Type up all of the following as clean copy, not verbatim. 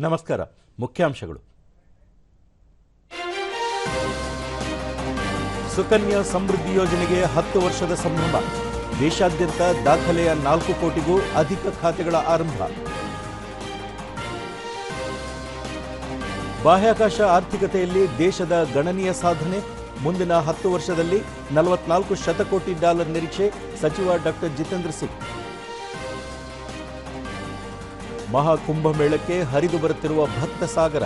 ನಮಸ್ಕಾರ. ಮುಖ್ಯಾಂಶಗಳು. ಸುಕನ್ಯಾ ಸಮೃದ್ಧಿ ಯೋಜನೆಗೆ 10 ವರ್ಷದ ಸಂಭ್ರಮ. ದೇಶಾದ್ಯಂತ ದಾಖಲೆಯ 4 ಕೋಟಿಗೂ ಅಧಿಕ ಖಾತೆಗಳ ಆರಂಭ. ಬಾಹ್ಯಾಕಾಶ ಆರ್ಥಿಕತೆಯಲ್ಲಿ ದೇಶದ ಗಣನೀಯ ಸಾಧನೆ. ಮುಂದಿನ 10 ವರ್ಷದಲ್ಲಿ $44 ಶತಕೋಟಿ ನಿರೀಕ್ಷೆ. ಸಚಿವ ಡಾಕ್ಟರ್ ಜಿತೇಂದ್ರ ಸಿಂಗ್. ಮಹಾಕುಂಭಮೇಳಕ್ಕೆ ಹರಿದು ಬರುತ್ತಿರುವ ಭಕ್ತ ಸಾಗರ.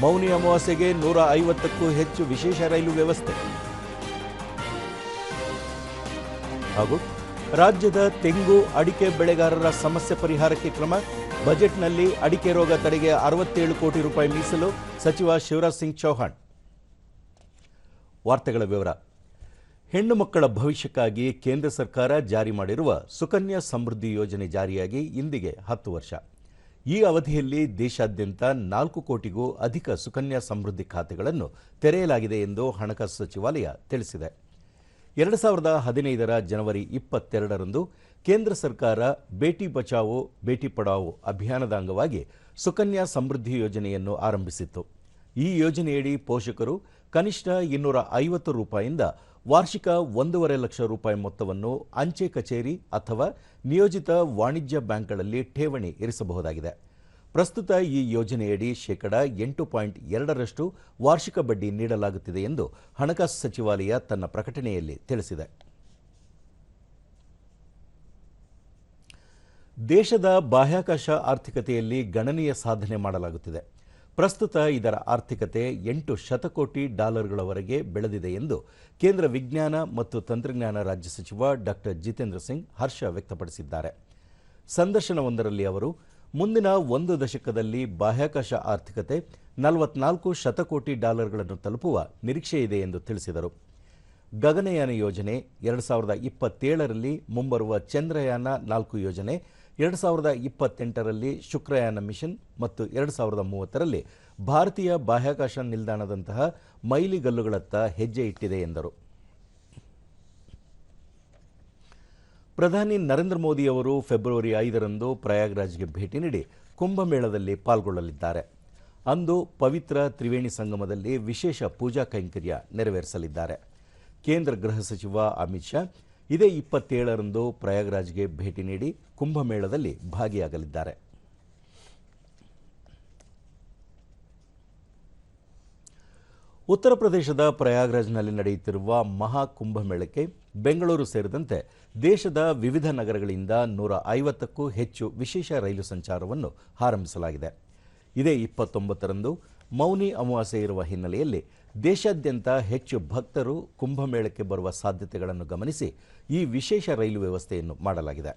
ಮೌನಿ ಅಮಾವಾಸ್ಯೆಗೆ 150ಕ್ಕೂ ಹೆಚ್ಚು ವಿಶೇಷ ರೈಲು ವ್ಯವಸ್ಥೆ. ಹಾಗೂ ರಾಜ್ಯದ ತೆಂಗು ಅಡಿಕೆ ಬೆಳೆಗಾರರ ಸಮಸ್ಯೆ ಪರಿಹಾರಕ್ಕೆ ಕ್ರಮ. ಬಜೆಟ್ನಲ್ಲಿ ಅಡಿಕೆ ರೋಗ ತಡೆಗೆ 67 ಕೋಟಿ ರೂಪಾಯಿ ಮೀಸಲು. ಸಚಿವ ಶಿವರಾಜ್ ಸಿಂಗ್ ಚೌಹಾಣ್. ವಾರ್ತೆಗಳ ವಿವರ. ಹೆಣ್ಣು ಮಕ್ಕಳ ಭವಿಷ್ಯಕ್ಕಾಗಿ ಕೇಂದ್ರ ಸರ್ಕಾರ ಜಾರಿ ಮಾಡಿರುವ ಸುಕನ್ಯಾ ಸಮೃದ್ಧಿ ಯೋಜನೆ ಜಾರಿಯಾಗಿ ಇಂದಿಗೆ 10 ವರ್ಷ. ಈ ಅವಧಿಯಲ್ಲಿ ದೇಶಾದ್ಯಂತ 4 ಕೋಟಿಗೂ ಅಧಿಕ ಸುಕನ್ಯಾ ಸಮೃದ್ಧಿ ಖಾತೆಗಳನ್ನು ತೆರೆಯಲಾಗಿದೆ ಎಂದು ಹಣಕಾಸು ಸಚಿವಾಲಯ ತಿಳಿಸಿದೆ. 2015ರ ಜನವರಿ 22ರಂದು ಕೇಂದ್ರ ಸರ್ಕಾರ ಬೇಟಿ ಬಚಾವೋ ಬೇಟಿ ಪಢಾವೋ ಅಭಿಯಾನದ ಅಂಗವಾಗಿ ಸುಕನ್ಯಾ ಸಮೃದ್ಧಿ ಯೋಜನೆಯನ್ನು ಆರಂಭಿಸಿತ್ತು. ಈ ಯೋಜನೆಯಡಿ ಪೋಷಕರು ಕನಿಷ್ಠ 250 ರೂಪಾಯಿಯಿಂದ ವಾರ್ಷಿಕ 1.5 ಲಕ್ಷ ರೂಪಾಯಿ ಮೊತ್ತವನ್ನು ಅಂಚೆ ಕಚೇರಿ ಅಥವಾ ನಿಯೋಜಿತ ವಾಣಿಜ್ಯ ಬ್ಯಾಂಕ್ಗಳಲ್ಲಿ ಠೇವಣಿ ಇರಿಸಬಹುದಾಗಿದೆ. ಪ್ರಸ್ತುತ ಈ ಯೋಜನೆಯಡಿ ಶೇಕಡ 8.2ರಷ್ಟು ವಾರ್ಷಿಕ ಬಡ್ಡಿ ನೀಡಲಾಗುತ್ತಿದೆ ಎಂದು ಹಣಕಾಸು ಸಚಿವಾಲಯ ತನ್ನ ಪ್ರಕಟಣೆಯಲ್ಲಿ ತಿಳಿಸಿದೆ. ದೇಶದ ಬಾಹ್ಯಾಕಾಶ ಆರ್ಥಿಕತೆಯಲ್ಲಿ ಗಣನೀಯ ಸಾಧನೆ ಮಾಡಲಾಗುತ್ತಿದೆ. ಪ್ರಸ್ತುತ ಇದರ ಆರ್ಥಿಕತೆ $8 ಶತಕೋಟಿ ವರೆಗೆ ಬೆಳೆದಿದೆ ಎಂದು ಕೇಂದ್ರ ವಿಜ್ಞಾನ ಮತ್ತು ತಂತ್ರಜ್ಞಾನ ರಾಜ್ಯ ಸಚಿವ ಡಾಕ್ಟರ್ ಜಿತೇಂದ್ರ ಸಿಂಗ್ ಹರ್ಷ ವ್ಯಕ್ತಪಡಿಸಿದ್ದಾರೆ. ಸಂದರ್ಶನವೊಂದರಲ್ಲಿ ಅವರು ಮುಂದಿನ 1 ದಶಕದಲ್ಲಿ ಬಾಹ್ಯಾಕಾಶ ಆರ್ಥಿಕತೆ $44 ಶತಕೋಟಿ ತಲುಪುವ ನಿರೀಕ್ಷೆಯಿದೆ ಎಂದು ತಿಳಿಸಿದರು. ಗಗನಯಾನ ಯೋಜನೆ, 2027ರಲ್ಲಿ ಮುಂಬರುವ ಚಂದ್ರಯಾನ 4 ಯೋಜನೆ, 2028ರಲ್ಲಿ ಶುಕ್ರಯಾನ ಮಿಷನ್ ಮತ್ತು 2030ರಲ್ಲಿ ಭಾರತೀಯ ಬಾಹ್ಯಾಕಾಶ ನಿಲ್ದಾಣದಂತಹ ಮೈಲಿಗಲ್ಲುಗಳತ್ತ ಹೆಜ್ಜೆ ಇಟ್ಟಿದೆ ಎಂದರು. ಪ್ರಧಾನಿ ನರೇಂದ್ರ ಮೋದಿ ಅವರು ಫೆಬ್ರವರಿ 5ರಂದು ಪ್ರಯಾಗ್ರಾಜ್ಗೆ ಭೇಟಿ ನೀಡಿ ಕುಂಭಮೇಳದಲ್ಲಿ ಪಾಲ್ಗೊಳ್ಳಲಿದ್ದಾರೆ. ಅಂದು ಪವಿತ್ರ ತ್ರಿವೇಣಿ ಸಂಗಮದಲ್ಲಿ ವಿಶೇಷ ಪೂಜಾ ಕೈಂಕರ್ಯ ನೆರವೇರಿಸಲಿದ್ದಾರೆ. ಕೇಂದ್ರ ಗೃಹ ಸಚಿವ ಅಮಿತ್ ಶಾ ಇದೇ 27ರಂದು ಪ್ರಯಾಗ್ರಾಜ್ಗೆ ಭೇಟಿ ನೀಡಿ ಕುಂಭಮೇಳದಲ್ಲಿ ಭಾಗಿಯಾಗಲಿದ್ದಾರೆ. ಉತ್ತರ ಪ್ರದೇಶದ ಪ್ರಯಾಗ್ರಾಜ್ನಲ್ಲಿ ನಡೆಯುತ್ತಿರುವ ಮಹಾಕುಂಭಮೇಳಕ್ಕೆ ಬೆಂಗಳೂರು ಸೇರಿದಂತೆ ದೇಶದ ವಿವಿಧ ನಗರಗಳಿಂದ 150ಕ್ಕೂ ಹೆಚ್ಚು ವಿಶೇಷ ರೈಲು ಸಂಚಾರವನ್ನು ಆರಂಭಿಸಲಾಗಿದೆ. ಇದೇ 29ರಂದು ಮೌನಿ ಅಮಾವಾಸ್ಯೆ ಇರುವ ಹಿನ್ನೆಲೆಯಲ್ಲಿ ದೇಶಾದ್ಯಂತ ಹೆಚ್ಚು ಭಕ್ತರು ಕುಂಭಮೇಳಕ್ಕೆ ಬರುವ ಸಾಧ್ಯತೆಗಳನ್ನು ಗಮನಿಸಿ ಈ ವಿಶೇಷ ರೈಲು ವ್ಯವಸ್ಥೆಯನ್ನು ಮಾಡಲಾಗಿದೆ.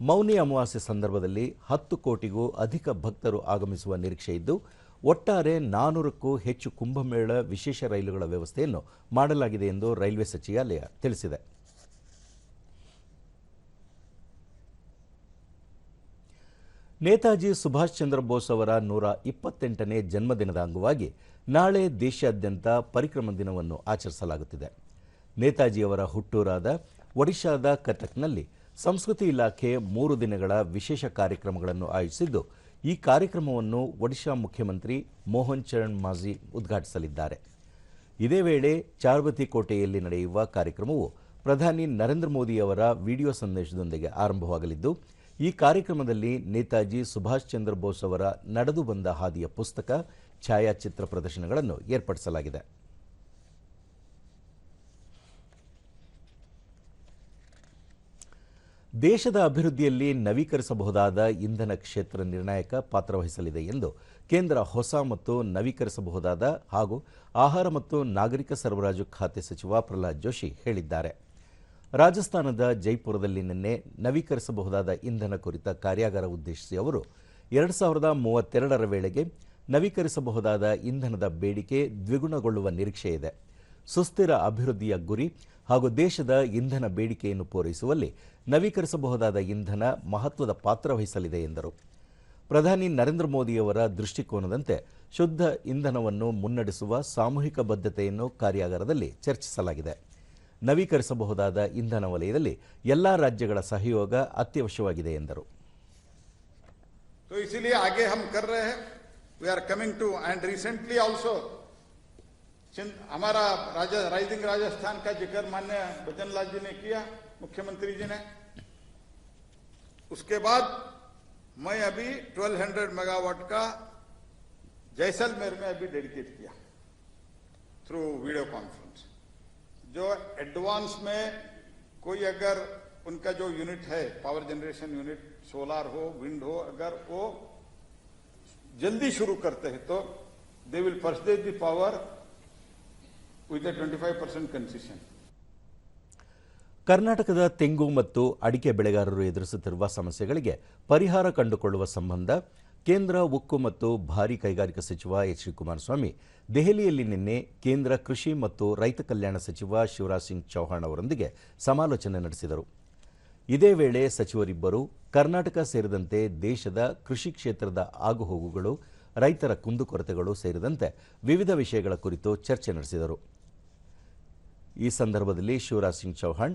ಮೌನಿ ಅಮಾವಾಸ್ಯೆ ಸಂದರ್ಭದಲ್ಲಿ 10 ಕೋಟಿಗೂ ಅಧಿಕ ಭಕ್ತರು ಆಗಮಿಸುವ ನಿರೀಕ್ಷೆ ಇದ್ದು, ಒಟ್ಟಾರೆ 400ಕ್ಕೂ ಹೆಚ್ಚು ಕುಂಭಮೇಳ ವಿಶೇಷ ರೈಲುಗಳ ವ್ಯವಸ್ಥೆಯನ್ನು ಮಾಡಲಾಗಿದೆ ಎಂದು ರೈಲ್ವೆ ಸಚಿವಾಲಯ ತಿಳಿಸಿದೆ. ನೇತಾಜಿ ಸುಭಾಷ್ ಚಂದ್ರ ಬೋಸ್ ಅವರ 128ನೇ ಜನ್ಮದಿನದ ಅಂಗವಾಗಿ ನಾಳೆ ದೇಶಾದ್ಯಂತ ಪರಿಕ್ರಮ ದಿನವನ್ನು ಆಚರಿಸಲಾಗುತ್ತಿದೆ. ನೇತಾಜಿಯವರ ಹುಟ್ಟೂರಾದ ಒಡಿಶಾದ ಕಟಕ್ನಲ್ಲಿ ಸಂಸ್ಕೃತಿ ಇಲಾಖೆ 3 ದಿನಗಳ ವಿಶೇಷ ಕಾರ್ಯಕ್ರಮಗಳನ್ನು ಆಯೋಜಿಸಿದ್ದು, ಈ ಕಾರ್ಯಕ್ರಮವನ್ನು ಒಡಿಶಾ ಮುಖ್ಯಮಂತ್ರಿ ಮೋಹನ್ ಚರಣ್ ಮಾಝಿ ಉದ್ಘಾಟಿಸಲಿದ್ದಾರೆ. ಇದೇ ವೇಳೆ ಚಾರ್ವತಿ ಕೋಟೆಯಲ್ಲಿ ನಡೆಯುವ ಕಾರ್ಯಕ್ರಮವು ಪ್ರಧಾನಿ ನರೇಂದ್ರ ಮೋದಿ ಅವರ ವಿಡಿಯೋ ಸಂದೇಶದೊಂದಿಗೆ ಆರಂಭವಾಗಲಿದ್ದು, ಈ ಕಾರ್ಯಕ್ರಮದಲ್ಲಿ ನೇತಾಜಿ ಸುಭಾಷ್ ಚಂದ್ರ ಬೋಸ್ ಅವರ ನಡೆದು ಬಂದ ಹಾದಿಯ ಪುಸ್ತಕ, ಛಾಯಾಚಿತ್ರ ಪ್ರದರ್ಶನಗಳನ್ನು ಏರ್ಪಡಿಸಲಾಗಿದೆ. ದೇಶದ ಅಭಿವೃದ್ಧಿಯಲ್ಲಿ ನವೀಕರಿಸಬಹುದಾದ ಇಂಧನ ಕ್ಷೇತ್ರ ನಿರ್ಣಾಯಕ ಪಾತ್ರವಹಿಸಲಿದೆ ಎಂದು ಕೇಂದ್ರ ಹೊಸ ಮತ್ತು ನವೀಕರಿಸಬಹುದಾದ ಹಾಗೂ ಆಹಾರ ಮತ್ತು ನಾಗರಿಕ ಸರಬರಾಜು ಖಾತೆ ಸಚಿವ ಪ್ರಹ್ಲಾದ್ ಜೋಶಿ ಹೇಳಿದ್ದಾರೆ. ರಾಜಸ್ಥಾನದ ಜೈಪುರದಲ್ಲಿ ನಿನ್ನೆ ನವೀಕರಿಸಬಹುದಾದ ಇಂಧನ ಕುರಿತ ಕಾರ್ಯಾಗಾರ ಉದ್ದೇಶಿಸಿ ಅವರು 2032ರ ವೇಳೆಗೆ ನವೀಕರಿಸಬಹುದಾದ ಇಂಧನದ ಬೇಡಿಕೆ ದ್ವಿಗುಣಗೊಳ್ಳುವ ನಿರೀಕ್ಷೆಯಿದೆ. ಸುಸ್ಥಿರ ಅಭಿವೃದ್ಧಿಯ ಗುರಿ ಹಾಗೂ ದೇಶದ ಇಂಧನ ಬೇಡಿಕೆಯನ್ನು ಪೂರೈಸುವಲ್ಲಿ ನವೀಕರಿಸಬಹುದಾದ ಇಂಧನ ಮಹತ್ವದ ಪಾತ್ರ ವಹಿಸಲಿದೆ ಎಂದರು. ಪ್ರಧಾನಿ ನರೇಂದ್ರ ಮೋದಿಯವರ ದೃಷ್ಟಿಕೋನದಂತೆ ಶುದ್ಧ ಇಂಧನವನ್ನು ಮುನ್ನಡೆಸುವ ಸಾಮೂಹಿಕ ಬದ್ಧತೆಯನ್ನು ಕಾರ್ಯಾಗಾರದಲ್ಲಿ ಚರ್ಚಿಸಲಾಗಿದೆ. ನವೀಕರಿಸಬಹುದಾದ ಇಂಧನ ವಲಯದಲ್ಲಿ ಎಲ್ಲಾ ರಾಜ್ಯಗಳ ಸಹಯೋಗ ಅತ್ಯವಶ್ಯವಾಗಿದೆ ಎಂದರು. तो इसीलिए आगे हम कर रहे हैं We are coming to, and recently also हमारा राइजिंग राजस्थान का जिक्र माननीय भजनलाल जी ने किया, मुख्यमंत्री जी ने। उसके बाद मैं अभी 1200 मेगावाट का जैसलमेर में अभी डेडिकेट किया थ्रू वीडियो कॉन्फ्रेंस। जो एडवांस में कोई अगर उनका जो यूनिट है, पावर जनरेशन यूनिट, सोलार हो, विंड हो, अगर वो जल्दी शुरू करते हैं तो they will purchase the power with 25% concession. ಕರ್ನಾಟಕದ ತೆಂಗು ಮತ್ತು ಅಡಿಕೆ ಬೆಳೆಗಾರರು ಎದುರಿಸುತ್ತಿರುವ ಸಮಸ್ಯೆಗಳಿಗೆ ಪರಿಹಾರ ಕಂಡುಕೊಳ್ಳುವ ಸಂಬಂಧ ಕೇಂದ್ರ ಉಕ್ಕು ಮತ್ತು ಭಾರೀ ಕೈಗಾರಿಕಾ ಸಚಿವ ಎಚ್ ಡಿ ಕುಮಾರಸ್ವಾಮಿ ದೆಹಲಿಯಲ್ಲಿ ನಿನ್ನೆ ಕೇಂದ್ರ ಕೃಷಿ ಮತ್ತು ರೈತ ಕಲ್ಯಾಣ ಸಚಿವ ಶಿವರಾಜ್ ಸಿಂಗ್ ಚೌಹಾಣ್ ಅವರೊಂದಿಗೆ ಸಮಾಲೋಚನೆ ನಡೆಸಿದರು। ಇದೇ ವೇಳೆ ಸಚಿವರಿಬ್ಬರು ಕರ್ನಾಟಕ ಸೇರಿದಂತೆ ದೇಶದ ಕೃಷಿ ಕ್ಷೇತ್ರದ ಆಗುಹೋಗುಗಳು, ರೈತರ ಕುಂದುಕೊರತೆಗಳು ಸೇರಿದಂತೆ ವಿವಿಧ ವಿಷಯಗಳ ಕುರಿತು ಚರ್ಚೆ ನಡೆಸಿದರು। ಈ ಸಂದರ್ಭದಲ್ಲಿ ಶಿವರಾಜ್ ಸಿಂಗ್ ಚೌಹಾಣ್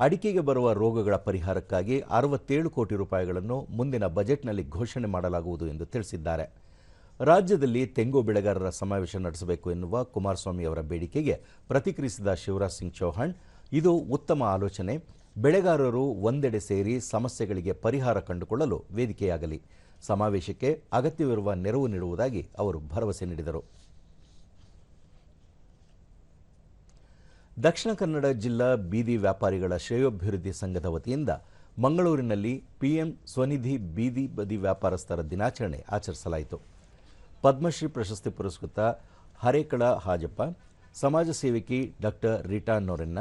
ಅಡಿಕೆಗೆ ಬರುವ ರೋಗಗಳ ಪರಿಹಾರಕ್ಕಾಗಿ 67 ಕೋಟಿ ರೂಪಾಯಿಗಳನ್ನು ಮುಂದಿನ ಬಜೆಟ್ನಲ್ಲಿ ಘೋಷಣೆ ಮಾಡಲಾಗುವುದು ಎಂದು ತಿಳಿಸಿದ್ದಾರೆ। ರಾಜ್ಯದಲ್ಲಿ ತೆಂಗು ಬೆಳೆಗಾರರ ಸಮಾವೇಶ ನಡೆಸಬೇಕು ಎನ್ನುವ ಕುಮಾರಸ್ವಾಮಿ ಅವರ ಬೇಡಿಕೆಗೆ ಪ್ರತಿಕ್ರಿಯಿಸಿದ ಶಿವರಾಜ್ ಸಿಂಗ್ ಚೌಹಾಣ್, ಇದು ಉತ್ತಮ ಆಲೋಚನೆ, ಬೆಳೆಗಾರರು ಒಂದೆಡೆ ಸೇರಿ ಸಮಸ್ಯೆಗಳಿಗೆ ಪರಿಹಾರ ಕಂಡುಕೊಳ್ಳಲು ವೇದಿಕೆಯಾಗಲಿ, ಸಮಾವೇಶಕ್ಕೆ ಅಗತ್ಯವಿರುವ ನೆರವು ನೀಡುವುದಾಗಿ ಅವರು ಭರವಸೆ ನೀಡಿದರು। ದಕ್ಷಿಣ ಕನ್ನಡ ಜಿಲ್ಲಾ ಬೀದಿ ವ್ಯಾಪಾರಿಗಳ ಶ್ರೇಯೋಭಿವೃದ್ಧಿ ಸಂಘದ ವತಿಯಿಂದ ಮಂಗಳೂರಿನಲ್ಲಿ ಪಿಎಂ ಸ್ವನಿಧಿ ಬೀದಿ ಬದಿ ವ್ಯಾಪಾರಸ್ಥರ ದಿನಾಚರಣೆ ಆಚರಿಸಲಾಯಿತು। ಪದ್ಮಶ್ರೀ ಪ್ರಶಸ್ತಿ ಪುರಸ್ಕೃತ ಹರೇಕಳ ಹಾಜಪ್ಪ, ಸಮಾಜ ಸೇವಕಿ ಡಾಕ್ಟರ್ ರೀಟಾ ನೊರೆನ್ನ,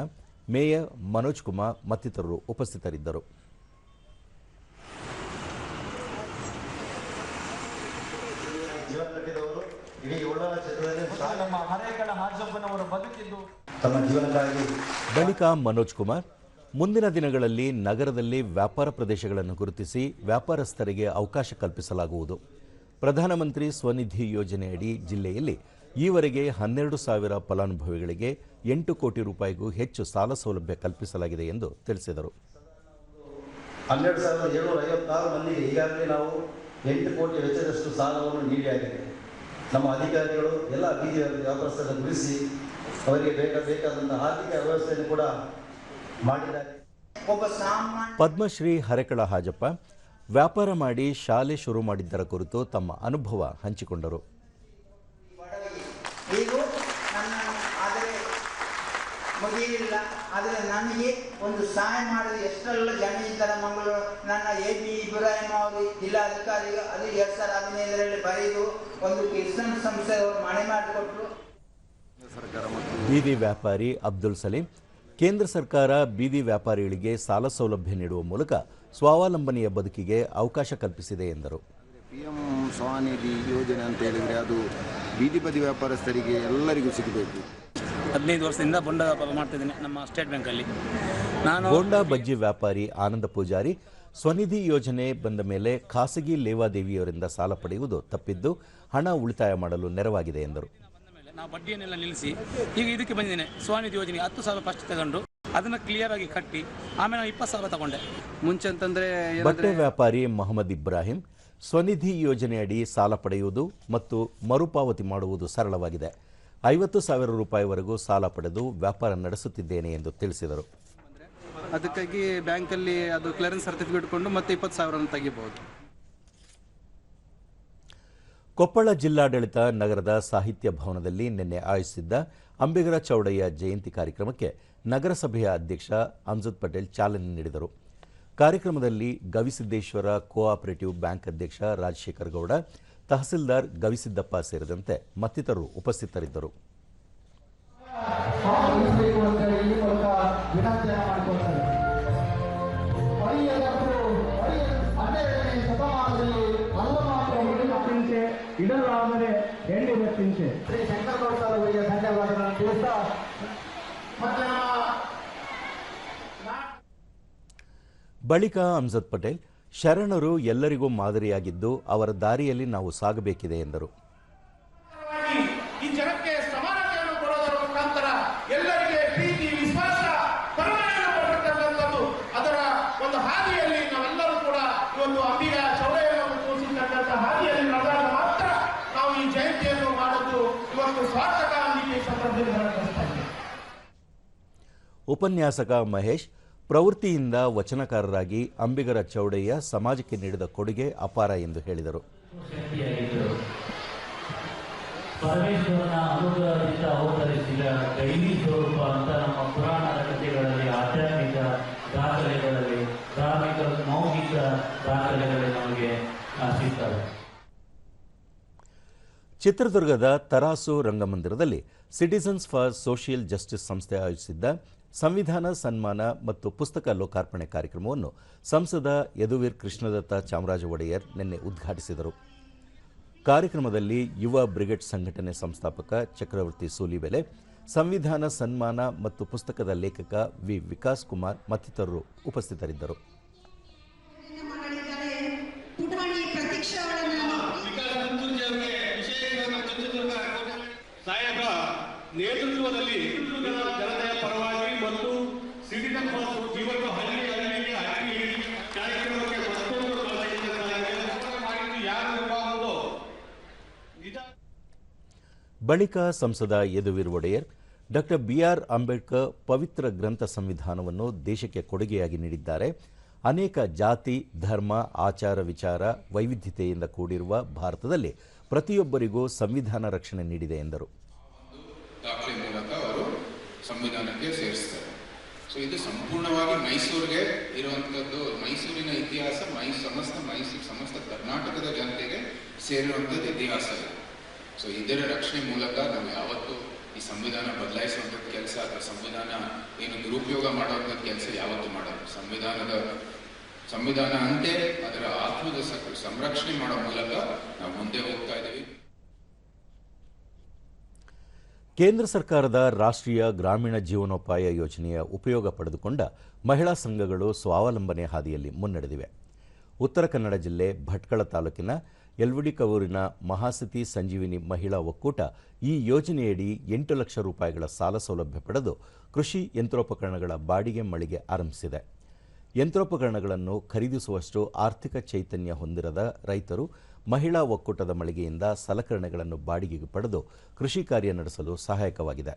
ಮೇಯರ್ ಮನೋಜ್ ಕುಮಾರ್ ಮತ್ತಿತರರು ಉಪಸ್ಥಿತರಿದ್ದರು। ಬಳಿಕ ಮನೋಜ್ ಕುಮಾರ್, ಮುಂದಿನ ದಿನಗಳಲ್ಲಿ ನಗರದಲ್ಲಿ ವ್ಯಾಪಾರ ಪ್ರದೇಶಗಳನ್ನು ಗುರುತಿಸಿ ವ್ಯಾಪಾರಸ್ಥರಿಗೆ ಅವಕಾಶ ಕಲ್ಪಿಸಲಾಗುವುದು। ಪ್ರಧಾನಮಂತ್ರಿ ಸ್ವನಿಧಿ ಯೋಜನೆಯಡಿ ಜಿಲ್ಲೆಯಲ್ಲಿ ಈವರೆಗೆ 12,000 ಫಲಾನುಭವಿಗಳಿಗೆ 8 ಕೋಟಿ ರೂಪಾಯಿಗೂ ಹೆಚ್ಚು ಸಾಲ ಸೌಲಭ್ಯ ಕಲ್ಪಿಸಲಾಗಿದೆ ಎಂದು ತಿಳಿಸಿದರು। 12,756 ಮಂದಿಗೆ ಈಗಾಗಲೇ ನಾವು 8 ಕೋಟಿ ವೆಚ್ಚದಷ್ಟು ಸಾಲವನ್ನು ನೀಡಿಯಾಗಿದೆ। ನಮ್ಮ ಅಧಿಕಾರಿಗಳು ಎಲ್ಲ ಬೀದಿ ವ್ಯಾಪಾರಸ್ಥರನ್ನು ಗುರುತಿಸಿ ಅವರಿಗೆ ಬೇಕಾದಂತಹ ಆರ್ಥಿಕ ವ್ಯವಸ್ಥೆಯನ್ನು ಕೂಡ ಮಾಡಿದ್ದಾರೆ। ಪದ್ಮಶ್ರೀ ಹರೇಕಳ ಹಾಜಪ್ಪ ವ್ಯಾಪಾರ ಮಾಡಿ ಶಾಲೆ ಶುರು ಮಾಡಿದ್ದರ ಕುರಿತು ತಮ್ಮ ಅನುಭವ ಹಂಚಿಕೊಂಡರು। ಮುಗಿಯಿಲ್ಲ, ಆದರೆ ನನಗೆ ಒಂದು ಸಹಾಯ ಮಾಡಿದ ಎಷ್ಟೆಲ್ಲ ಜನ ಇದ್ದಾರೆ ಮಂಗಳೂರು, ನನ್ನ AB ಇಬ್ರಾಹಿಂ ಅವರು ಜಿಲ್ಲಾಧಿಕಾರಿಗಳು, ಅದು 2015ರಲ್ಲಿ ಬರೆದು ಒಂದು ಕ್ರಿಶ್ಚಿಯನ್ ಸಂಸ್ಥೆಯವರು ಮನೆ ಮಾಡಿಕೊಟ್ರು। ಬೀದಿ ವ್ಯಾಪಾರಿ ಅಬ್ದುಲ್ ಸಲೀಂ, ಕೇಂದ್ರ ಸರ್ಕಾರ ಬೀದಿ ವ್ಯಾಪಾರಿಗಳಿಗೆ ಸಾಲ ಸೌಲಭ್ಯ ನೀಡುವ ಮೂಲಕ ಸ್ವಾವಲಂಬನೆಯ ಬದುಕಿಗೆ ಅವಕಾಶ ಕಲ್ಪಿಸಿದೆ ಎಂದರು। PM ಸ್ವನಿಧಿ ಯೋಜನೆ ಅಂತ ಹೇಳಿದರೆ ಅದು ಬೀದಿ ಬದಿ ವ್ಯಾಪಾರಸ್ಥರಿಗೆ ಎಲ್ಲರಿಗೂ ಸಿಗಬೇಕು। 15 ವರ್ಷದಿಂದ ಬೋಂಡ ವ್ಯಾಪಾರ ಮಾಡ್ತಿದ್ದೀನಿ ನಮ್ಮ ಸ್ಟೇಟ್ ಬ್ಯಾಂಕಲ್ಲಿ। ಬೋಂಡ ಬಜ್ಜಿ ವ್ಯಾಪಾರಿ ಆನಂದ ಪೂಜಾರಿ, ಸ್ವನಿಧಿ ಯೋಜನೆ ಬಂದ ಮೇಲೆ ಖಾಸಗಿ ಲೇವಾದೇವಿಯವರಿಂದ ಸಾಲ ಪಡೆಯುವುದು ತಪ್ಪಿದ್ದು ಹಣ ಉಳಿತಾಯ ಮಾಡಲು ನೆರವಾಗಿದೆ ಎಂದರು। ನಾವು ಬಡ್ಡಿಯನ್ನೆಲ್ಲ ನಿಲ್ಲಿಸಿ ಈಗ ಇದಕ್ಕೆ ಬಂದಿದ್ದೇನೆ। ಸ್ವನಿಧಿ ಯೋಜನೆ 10,000 ಫಸ್ಟ್ ತಗೊಂಡು ಅದನ್ನು ಕ್ಲಿಯರ್ ಆಗಿ ಕಟ್ಟಿ ಆಮೇಲೆ ನಾವು 20,000 ತಗೊಂಡೆ। ಮುಂಚೆ ಅಂತಂದ್ರೆ ಬಟ್ಟೆ ವ್ಯಾಪಾರಿ ಮೊಹಮ್ಮದ್ ಇಬ್ರಾಹಿಂ, ಸ್ವನಿಧಿ ಯೋಜನೆಯಡಿ ಸಾಲ ಪಡೆಯುವುದು ಮತ್ತು ಮರುಪಾವತಿ ಮಾಡುವುದು ಸರಳವಾಗಿದೆ। 50,000 ರೂಪಾಯಿವರೆಗೂ ಸಾಲ ಪಡೆದು ವ್ಯಾಪಾರ ನಡೆಸುತ್ತಿದ್ದೇನೆ ಎಂದು ತಿಳಿಸಿದರು। ಅದಕ್ಕಾಗಿ ಬ್ಯಾಂಕಲ್ಲಿ ಅದು ಕ್ಲಿಯರೆನ್ಸ್ ಸರ್ಟಿಫಿಕೇಟ್ ಕೊಂಡು ಮತ್ತೆ 20,000 ತೆಗಿಬಹುದು। ಕೊಪ್ಪಳ ಜಿಲ್ಲಾಡಳಿತ ನಗರದ ಸಾಹಿತ್ಯ ಭವನದಲ್ಲಿ ನಿನ್ನೆ ಆಯೋಜಿಸಿದ್ದ ಅಂಬಿಗರ ಚೌಡಯ್ಯ ಜಯಂತಿ ಕಾರ್ಯಕ್ರಮಕ್ಕೆ ನಗರಸಭೆಯ ಅಧ್ಯಕ್ಷ ಅಮ್ಜದ್ ಪಟೇಲ್ ಚಾಲನೆ ನೀಡಿದರು। ಕಾರ್ಯಕ್ರಮದಲ್ಲಿ ಗವಿಸಿದ್ದೇಶ್ವರ ಕೋಆಪರೇಟಿವ್ ಬ್ಯಾಂಕ್ ಅಧ್ಯಕ್ಷ ರಾಜಶೇಖರ್ ಗೌಡ, ತಹಸೀಲ್ದಾರ್ ಗವಿಸಿದ್ದಪ್ಪ ಸೇರಿದಂತೆ ಮತ್ತಿತರರು ಉಪಸ್ಥಿತರಿದ್ದರು। ಬಳಿಕ ಅಮ್ಜದ್ ಪಟೇಲ್, ಶರಣರು ಎಲ್ಲರಿಗೂ ಮಾದರಿಯಾಗಿದ್ದು ಅವರ ದಾರಿಯಲ್ಲಿ ನಾವು ಸಾಗಬೇಕಿದೆ ಎಂದರು। ಈ ಜನಕ್ಕೆ ಸಮಾನತೆಯನ್ನು ಕೊಡೋದರ ಮುಖಾಂತರ ಎಲ್ಲರಿಗೆ ಪ್ರೀತಿ, ವಿಶ್ವಾಸ, ಕರುಣೆಯನ್ನು ಕೊಡತಕ್ಕಂಥದ್ದು, ಅದರ ಒಂದು ಹಾದಿಯಲ್ಲಿ ನಾವೆಲ್ಲರೂ ಕೂಡ ಇವತ್ತು ಅಂಬಿಗ ಚೌಡಯ್ಯನವರು ತೋರಿಸಿರ್ತಕ್ಕಂಥ ಹಾದಿಯಲ್ಲಿ ನಡೆದಾಗ ಮಾತ್ರ ನಾವು ಸಾರ್ಥಕ ಅನ್ನಿಕ್ಕೆ ಈ ಸಂದರ್ಭದಲ್ಲಿ ಬಯಸ್ತಾ ಇದ್ದೇನೆ. ಉಪನ್ಯಾಸಕ ಮಹೇಶ್ ಪ್ರವೃತ್ತಿಯಿಂದ ವಚನಕಾರರಾಗಿ ಅಂಬಿಗರ ಚೌಡಯ್ಯ ಸಮಾಜಕ್ಕೆ ನೀಡಿದ ಕೊಡುಗೆ ಅಪಾರ ಎಂದು ಹೇಳಿದರು. ಪರಮೇಶ್ವರನ ಅನುಗ್ರಹದಿಂದ ಅವತರಿಸಿದ ದೈವಿ ಸ್ವರೂಪ ಅಂತ ನಮ್ಮ ಪುರಾಣದ ಕಥೆಗಳಲ್ಲಿ, ಆಧ್ಯಾತ್ಮಿಕ ದಾಖಲೆಗಳಲ್ಲಿ, ಧಾರ್ಮಿಕ ಮೌಖಿಕ ದಾಖಲೆಗಳಲ್ಲಿ ನಮಗೆ ಸಿಗ್ತವೆ. ಚಿತ್ರದುರ್ಗದ ತರಾಸು ರಂಗಮಂದಿರದಲ್ಲಿ ಸಿಟಿಸನ್ಸ್ ಫಾರ್ ಸೋಷಿಯಲ್ ಜಸ್ಟಿಸ್ ಸಂಸ್ಥೆ ಆಯೋಜಿಸಿದ್ದ ಸಂವಿಧಾನ ಸನ್ಮಾನ ಮತ್ತು ಪುಸ್ತಕ ಲೋಕಾರ್ಪಣೆ ಕಾರ್ಯಕ್ರಮವನ್ನು ಸಂಸದ ಯದುವೀರ್ ಕೃಷ್ಣದತ್ತ ಚಾಮರಾಜ ಒಡೆಯರ್ ನಿನ್ನೆ ಉದ್ಘಾಟಿಸಿದರು. ಕಾರ್ಯಕ್ರಮದಲ್ಲಿ ಯುವ ಬ್ರಿಗೇಡ್ ಸಂಘಟನೆ ಸಂಸ್ಥಾಪಕ ಚಕ್ರವರ್ತಿ ಸೂಲಿಬೆಲೆ, ಸಂವಿಧಾನ ಸನ್ಮಾನ ಮತ್ತು ಪುಸ್ತಕದ ಲೇಖಕ ವಿ ವಿಕಾಸ್ ಕುಮಾರ್ ಮತ್ತಿತರರು ಉಪಸ್ಥಿತರಿದ್ದರು. ಸಾಹೇಬರ ನೇತೃತ್ವದಲ್ಲಿ ಜನತೆಯ ಪರವಾಗಿ ಮತ್ತು ಸಿಟಿಸನ್ ಫಾರ್ ಜೀವನ ಹಳ್ಳಿ ಕಾರ್ಯಕ್ರಮಕ್ಕೆ ಬಳಿಕ ಸಂಸದ ಯದುವೀರ್ ಒಡೆಯರ್ ಡಾಕ್ಟರ್ ಬಿಆರ್ ಅಂಬೇಡ್ಕರ್ ಪವಿತ್ರ ಗ್ರಂಥ ಸಂವಿಧಾನವನ್ನು ದೇಶಕ್ಕೆ ಕೊಡುಗೆಯಾಗಿ ನೀಡಿದ್ದಾರೆ. ಅನೇಕ ಜಾತಿ, ಧರ್ಮ, ಆಚಾರ ವಿಚಾರ ವೈವಿಧ್ಯತೆಯಿಂದ ಕೂಡಿರುವ ಭಾರತದಲ್ಲಿ ಪ್ರತಿಯೊಬ್ಬರಿಗೂ ಸಂವಿಧಾನ ರಕ್ಷಣೆ ನೀಡಿದೆ ಎಂದರು. ದಾಖಲೆ ಮೂಲಕ ಅವರು ಸಂವಿಧಾನಕ್ಕೆ ಸೇರಿಸ್ತಾರೆ. ಸೊ ಇದು ಸಂಪೂರ್ಣವಾಗಿ ಮೈಸೂರಿಗೆ ಇರುವಂಥದ್ದು. ಮೈಸೂರಿನ ಇತಿಹಾಸ ಸಮಸ್ತ ಕರ್ನಾಟಕದ ಜನತೆಗೆ ಸೇರಿರುವಂಥದ್ದು ಇತಿಹಾಸ ಇದೆ. ಸೊ ಇದರ ರಕ್ಷಣೆ ಮೂಲಕ ನಾವು ಯಾವತ್ತೂ ಈ ಸಂವಿಧಾನ ಬದಲಾಯಿಸುವಂಥದ್ದು ಕೆಲಸ ಅಥವಾ ಸಂವಿಧಾನ ಏನು ದುರುಪಯೋಗ ಮಾಡುವಂಥದ್ದು ಕೆಲಸ ಯಾವತ್ತೂ ಮಾಡೋದು. ಸಂವಿಧಾನ ಅಂತೆ ಅದರ ಆತ್ಮದ ಸಂರಕ್ಷಣೆ ಮಾಡೋ ಮೂಲಕ ನಾವು ಮುಂದೆ ಹೋಗ್ತಾ ಇದ್ದೀವಿ. ಕೇಂದ್ರ ಸರ್ಕಾರದ ರಾಷ್ಟ್ರೀಯ ಗ್ರಾಮೀಣ ಜೀವನೋಪಾಯ ಯೋಜನೆಯ ಉಪಯೋಗ ಪಡೆದುಕೊಂಡ ಮಹಿಳಾ ಸಂಘಗಳು ಸ್ವಾವಲಂಬನೆ ಹಾದಿಯಲ್ಲಿ ಮುನ್ನಡೆದಿವೆ. ಉತ್ತರ ಕನ್ನಡ ಜಿಲ್ಲೆ ಭಟ್ಕಳ ತಾಲೂಕಿನ ಯಲ್ವಡಿಕವೂರಿನ ಮಹಾಸತಿ ಸಂಜೀವಿನಿ ಮಹಿಳಾ ಒಕ್ಕೂಟ ಈ ಯೋಜನೆಯಡಿ 8 ಲಕ್ಷ ರೂಪಾಯಿಗಳ ಸಾಲ ಸೌಲಭ್ಯ ಪಡೆದು ಕೃಷಿ ಯಂತ್ರೋಪಕರಣಗಳ ಬಾಡಿಗೆ ಮಳಿಗೆ ಆರಂಭಿಸಿದೆ. ಯಂತ್ರೋಪಕರಣಗಳನ್ನು ಖರೀದಿಸುವಷ್ಟು ಆರ್ಥಿಕ ಚೈತನ್ಯ ಹೊಂದಿರದ ರೈತರು ಮಹಿಳಾ ಒಕ್ಕೂಟದ ಮಳಿಗೆಯಿಂದ ಸಲಕರಣೆಗಳನ್ನು ಬಾಡಿಗೆಗೆ ಪಡೆದು ಕೃಷಿ ಕಾರ್ಯ ನಡೆಸಲು ಸಹಾಯಕವಾಗಿದೆ.